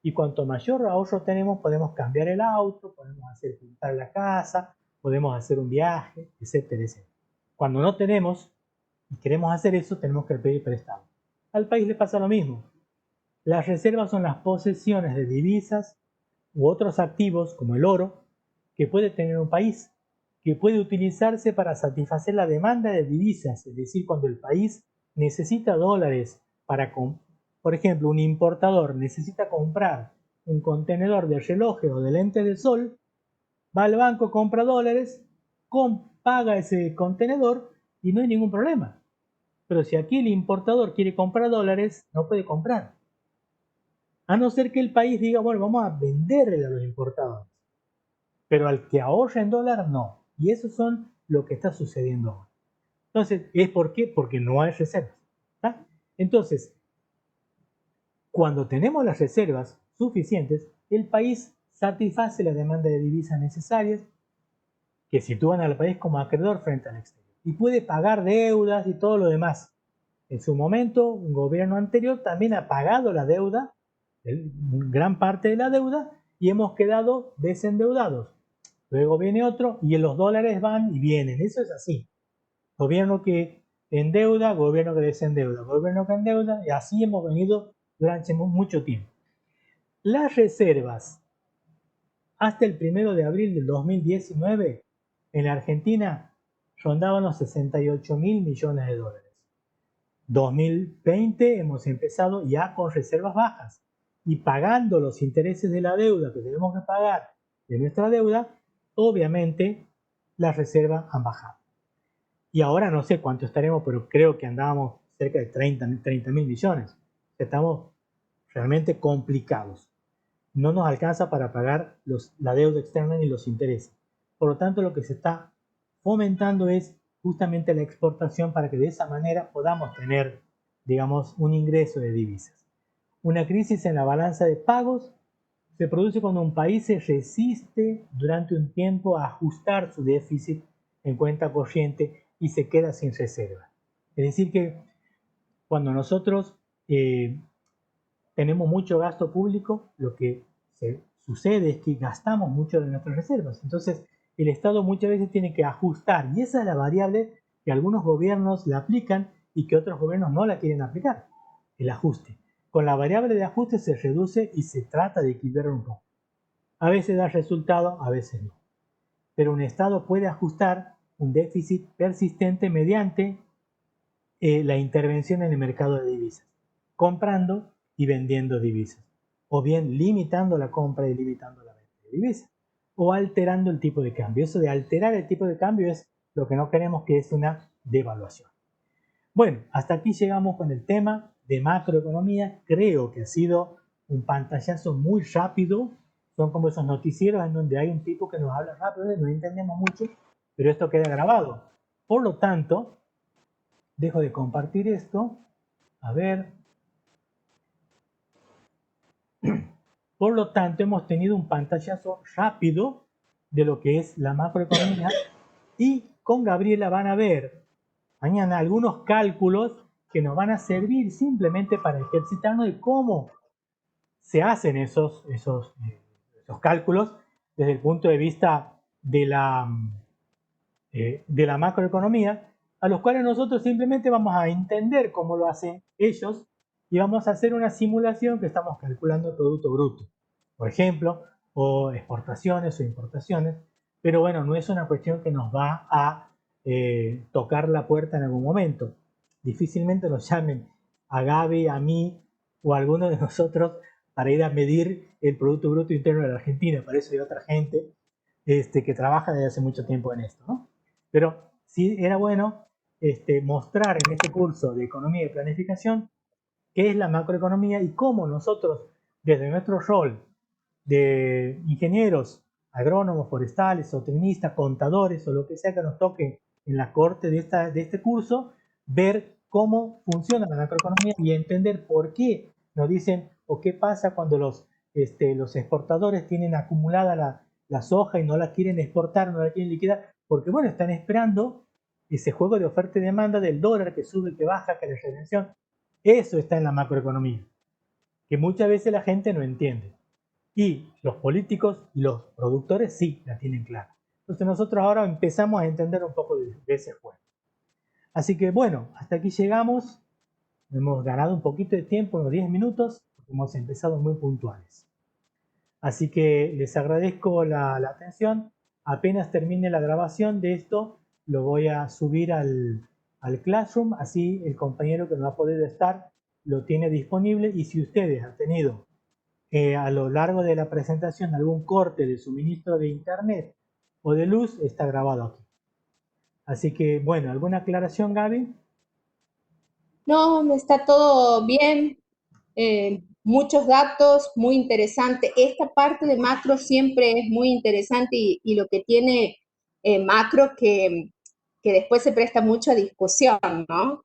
Y cuanto mayor ahorro tenemos, podemos cambiar el auto, podemos hacer pintar la casa, podemos hacer un viaje, etcétera, etcétera. Cuando no tenemos y queremos hacer eso, tenemos que pedir prestado. Al país le pasa lo mismo. Las reservas son las posesiones de divisas u otros activos, como el oro, que puede tener un país, que puede utilizarse para satisfacer la demanda de divisas, es decir, cuando el país necesita dólares para, por ejemplo, un importador necesita comprar un contenedor de relojes o de lentes de sol, va al banco, compra dólares, paga ese contenedor y no hay ningún problema. Pero si aquí el importador quiere comprar dólares, no puede comprar. A no ser que el país diga, bueno, vamos a venderle a los importadores. Pero al que ahorra en dólar, no. Y eso son lo que está sucediendo ahora. Entonces, ¿es por qué? Porque no hay reservas. ¿Está? Entonces, cuando tenemos las reservas suficientes, el país satisface la demanda de divisas necesarias que sitúan al país como acreedor frente al exterior. Y puede pagar deudas y todo lo demás. En su momento, un gobierno anterior también ha pagado la deuda, gran parte de la deuda, y hemos quedado desendeudados. Luego viene otro y los dólares van y vienen. Eso es así. Gobierno que endeuda, gobierno que desendeuda, gobierno que endeuda, y así hemos venido durante mucho tiempo. Las reservas hasta el 1 de abril del 2019 en la Argentina rondaban los 68 mil millones de dólares. 2020 hemos empezado ya con reservas bajas y pagando los intereses de la deuda que tenemos que pagar de nuestra deuda, obviamente las reservas han bajado. Y ahora no sé cuánto estaremos, pero creo que andábamos cerca de 30 mil millones. Estamos realmente complicados. No nos alcanza para pagar la deuda externa ni los intereses. Por lo tanto, lo que se está fomentando es justamente la exportación para que de esa manera podamos tener, digamos, un ingreso de divisas. Una crisis en la balanza de pagos se produce cuando un país se resiste durante un tiempo a ajustar su déficit en cuenta corriente y se queda sin reserva. Es decir que cuando nosotros tenemos mucho gasto público, lo que sucede es que gastamos mucho de nuestras reservas. Entonces, el Estado muchas veces tiene que ajustar, y esa es la variable que algunos gobiernos la aplican y que otros gobiernos no la quieren aplicar, el ajuste. Con la variable de ajuste se reduce y se trata de equilibrar un poco. A veces da resultado, a veces no. Pero un Estado puede ajustar un déficit persistente mediante la intervención en el mercado de divisas, comprando y vendiendo divisas, o bien limitando la compra y limitando la venta de divisas, o alterando el tipo de cambio. Eso de alterar el tipo de cambio es lo que no queremos, que es una devaluación. Bueno, hasta aquí llegamos con el tema de macroeconomía. Creo que ha sido un pantallazo muy rápido. Son como esos noticieros en donde hay un tipo que nos habla rápido y no entendemos mucho, pero esto queda grabado. Por lo tanto, dejo de compartir esto. A ver. Por lo tanto, hemos tenido un pantallazo rápido de lo que es la macroeconomía y con Gabriela van a ver mañana algunos cálculos que nos van a servir simplemente para ejercitarnos de cómo se hacen esos cálculos desde el punto de vista de la macroeconomía, a los cuales nosotros simplemente vamos a entender cómo lo hacen ellos y vamos a hacer una simulación que estamos calculando el Producto Bruto, por ejemplo, o exportaciones o importaciones, pero bueno, no es una cuestión que nos va a tocar la puerta en algún momento. Difícilmente nos llamen a Gaby, a mí o a alguno de nosotros para ir a medir el Producto Bruto Interno de la Argentina. Para eso hay otra gente que trabaja desde hace mucho tiempo en esto, ¿no? Pero sí era bueno mostrar en este curso de Economía y Planificación qué es la macroeconomía y cómo nosotros, desde nuestro rol de ingenieros, agrónomos, forestales, o tecnistas, contadores o lo que sea que nos toque en la corte de este curso, ver cómo funciona la macroeconomía y entender por qué nos dicen o qué pasa cuando los exportadores tienen acumulada la soja y no la quieren exportar, no la quieren liquidar, porque bueno, están esperando ese juego de oferta y demanda del dólar que sube, que baja, que la retención. Eso está en la macroeconomía, que muchas veces la gente no entiende. Y los políticos y los productores sí la tienen clara. Entonces nosotros ahora empezamos a entender un poco de ese juego. Así que bueno, hasta aquí llegamos. Hemos ganado un poquito de tiempo, unos 10 minutos, porque hemos empezado muy puntuales. Así que les agradezco la atención. Apenas termine la grabación de esto, lo voy a subir al Classroom, así el compañero que no ha podido estar lo tiene disponible, y si ustedes han tenido a lo largo de la presentación algún corte de suministro de internet o de luz, está grabado aquí. Así que bueno, ¿alguna aclaración, Gaby? No, está todo bien. Muchos datos, muy interesante. Esta parte de macro siempre es muy interesante y lo que tiene macro que después se presta mucho a discusión, ¿no?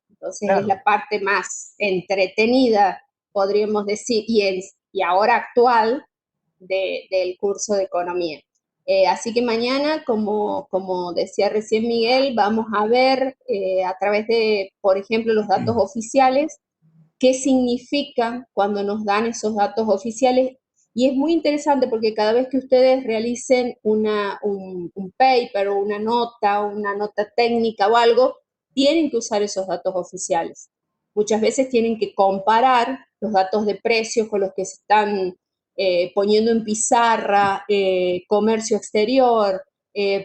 Entonces Claro. es la parte más entretenida, podríamos decir, y ahora actual del curso de economía. Así que mañana, como decía recién Miguel, vamos a ver a través de, por ejemplo, los datos oficiales, qué significan cuando nos dan esos datos oficiales. Y es muy interesante porque cada vez que ustedes realicen un paper o una nota técnica o algo, tienen que usar esos datos oficiales. Muchas veces tienen que comparar los datos de precios con los que se están poniendo en pizarra, comercio exterior,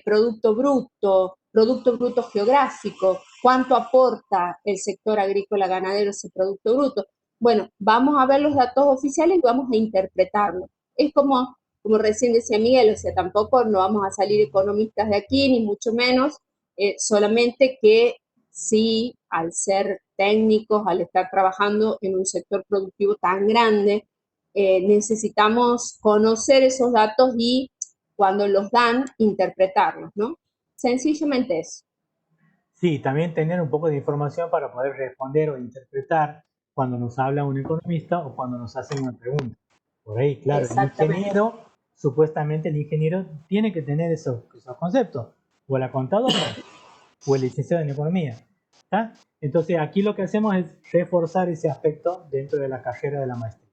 producto bruto geográfico, cuánto aporta el sector agrícola ganadero ese producto bruto. Bueno, vamos a ver los datos oficiales y vamos a interpretarlos. Es como recién decía Miguel, o sea, tampoco no vamos a salir economistas de aquí, ni mucho menos, solamente que sí, al ser técnicos, al estar trabajando en un sector productivo tan grande, necesitamos conocer esos datos y cuando los dan, interpretarlos, ¿no? Sencillamente eso. Sí, también tener un poco de información para poder responder o interpretar cuando nos habla un economista o cuando nos hacen una pregunta. Por ahí, claro, el ingeniero, supuestamente el ingeniero tiene que tener esos conceptos, o la contadora, o el licenciado en economía. ¿Está? Entonces aquí lo que hacemos es reforzar ese aspecto dentro de la carrera de la maestría.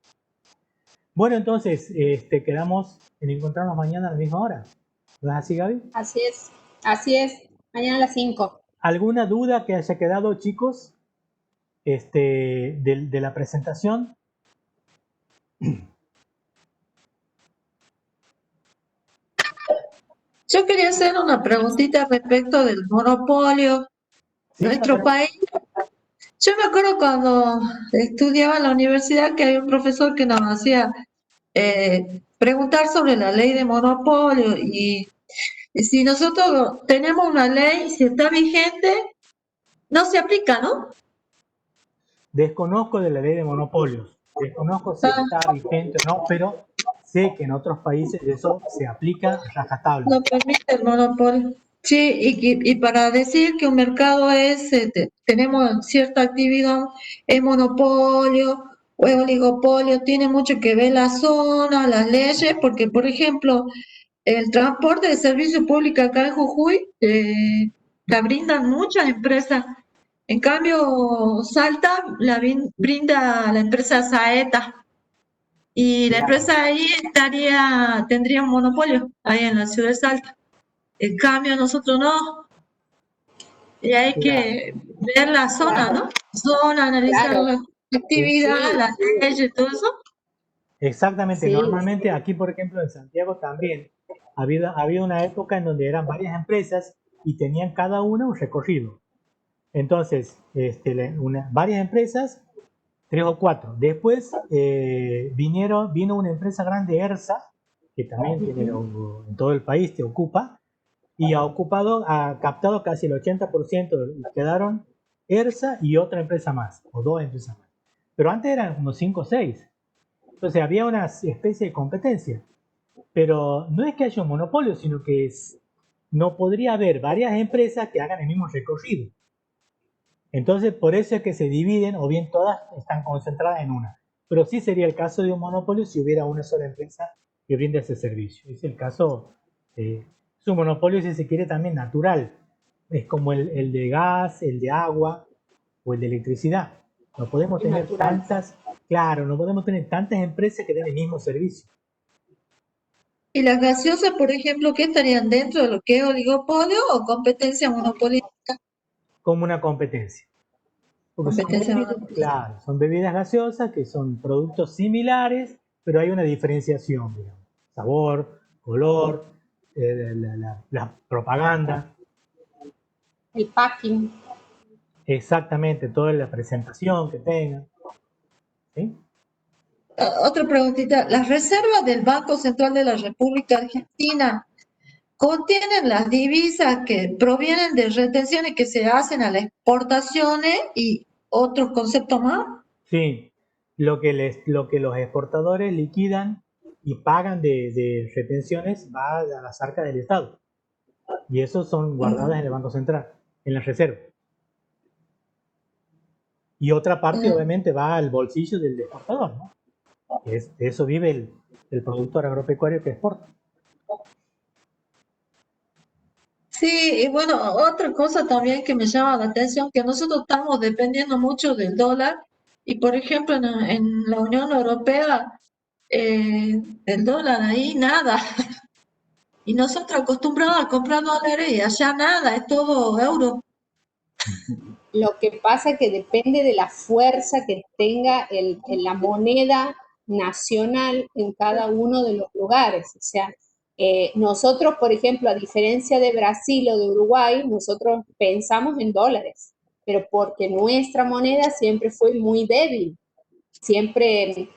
Bueno, entonces quedamos en encontrarnos mañana a la misma hora. ¿No es así, Gaby? Así es. Mañana a las 5. ¿Alguna duda que haya quedado, chicos, de la presentación? Yo quería hacer una preguntita respecto del monopolio. Sí, Nuestro país. Yo me acuerdo cuando estudiaba en la universidad que había un profesor que nos hacía preguntar sobre la ley de monopolio y si nosotros tenemos una ley, si está vigente, no se aplica, ¿no? Desconozco de la ley de monopolios, desconozco si está vigente o no, pero sé que en otros países eso se aplica rajatabla. No permite el monopolio. Sí, y para decir que un mercado es, tenemos cierta actividad, es monopolio o es oligopolio, tiene mucho que ver la zona, las leyes, porque por ejemplo, el transporte de servicio público acá en Jujuy la brindan muchas empresas. En cambio, Salta la brinda la empresa Saeta. Y la empresa ahí tendría un monopolio, ahí en la ciudad de Salta. En cambio, nosotros no. Y hay que ver la zona, ¿no? Zona, analizar Claro. la actividad, Sí. las leyes, todo eso. Exactamente, Sí, normalmente aquí, por ejemplo, en Santiago también había una época en donde eran varias empresas y tenían cada una un recorrido. Entonces, varias empresas, tres o cuatro. Después vino una empresa grande, ERSA, que también tiene en todo el país, te ocupa, y ha captado casi el 80%, y quedaron ERSA y otra empresa más, o dos empresas más. Pero antes eran unos 5 o 6. Entonces había una especie de competencia. Pero no es que haya un monopolio, sino que no podría haber varias empresas que hagan el mismo recorrido. Entonces, por eso es que se dividen, o bien todas están concentradas en una. Pero sí sería el caso de un monopolio si hubiera una sola empresa que brinde ese servicio. Es el caso, es un monopolio, si se quiere, también natural. Es como el de gas, el de agua o el de electricidad. No podemos es tener natural. claro, no podemos tener tantas empresas que den el mismo servicio, Y las gaseosas, por ejemplo, ¿qué estarían dentro de lo que es oligopolio o competencia monopólica? como una competencia. Porque Competencia monopólica. claro, son bebidas gaseosas que son productos similares, pero hay una diferenciación, digamos. Sabor, color, la propaganda, El packing. exactamente, toda la presentación que tengan. ¿Sí? Otra preguntita. ¿Las reservas del Banco Central de la República Argentina contienen las divisas que provienen de retenciones que se hacen a las exportaciones y otros conceptos más? Sí, lo que los exportadores liquidan y pagan de retenciones va a las arcas del Estado. Y esos son guardadas en el Banco Central, en la reserva. Y otra parte, Mm. obviamente, va al bolsillo del exportador, ¿no? De eso vive el productor agropecuario que exporta. Sí, y bueno, otra cosa también que me llama la atención, que nosotros estamos dependiendo mucho del dólar y por ejemplo en la Unión Europea el dólar ahí nada y nosotros acostumbrados a comprar dólares y allá nada, es todo euro. Lo que pasa es que depende de la fuerza que tenga la moneda nacional en cada uno de los lugares. O sea, nosotros, por ejemplo, a diferencia de Brasil o de Uruguay, nosotros pensamos en dólares, pero porque nuestra moneda siempre fue muy débil. Siempre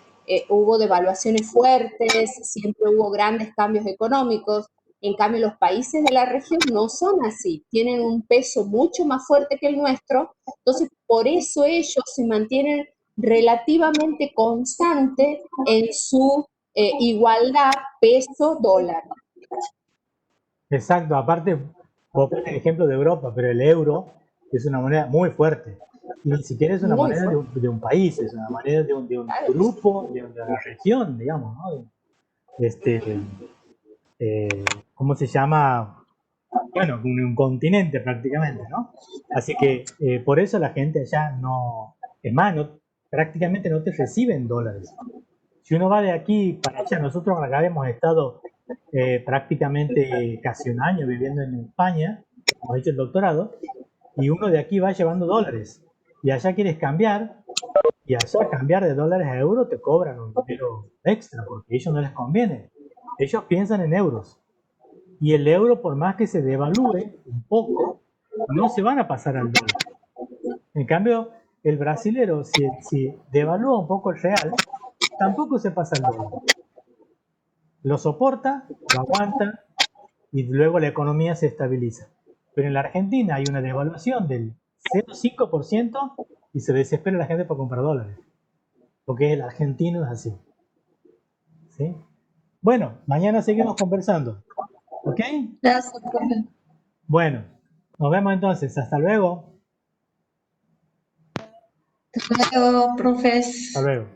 hubo devaluaciones fuertes, siempre hubo grandes cambios económicos. En cambio, los países de la región no son así, tienen un peso mucho más fuerte que el nuestro, entonces por eso ellos se mantienen relativamente constante en su igualdad peso-dólar. Exacto, aparte, vos pones el ejemplo de Europa, pero el euro es una moneda muy fuerte. Y ni siquiera es una Muy moneda fuerte, de un país, es una moneda de un claro. grupo, de una región, digamos, ¿no? Este, ¿Cómo se llama? Bueno, un continente prácticamente, ¿no? Así que por eso la gente allá no, es más, prácticamente no te reciben dólares. Si uno va de aquí para allá, nosotros acá hemos estado prácticamente casi un año viviendo en España, hemos hecho el doctorado, y uno de aquí va llevando dólares. Y allá quieres cambiar, y allá cambiar de dólares a euros te cobran un dinero extra, porque a ellos no les conviene. Ellos piensan en euros. Y el euro, por más que se devalúe un poco, no se van a pasar al dólar. En cambio, el brasilero, si devalúa un poco el real, tampoco se pasa al dólar. Lo soporta, lo aguanta y luego la economía se estabiliza. Pero en la Argentina hay una devaluación del 0,5% y se desespera la gente por comprar dólares. Porque el argentino es así. ¿Sí? Bueno, mañana seguimos conversando. ¿Ok? Gracias, profe. Bueno, nos vemos entonces. Hasta luego. Hasta luego, profes. Hasta luego.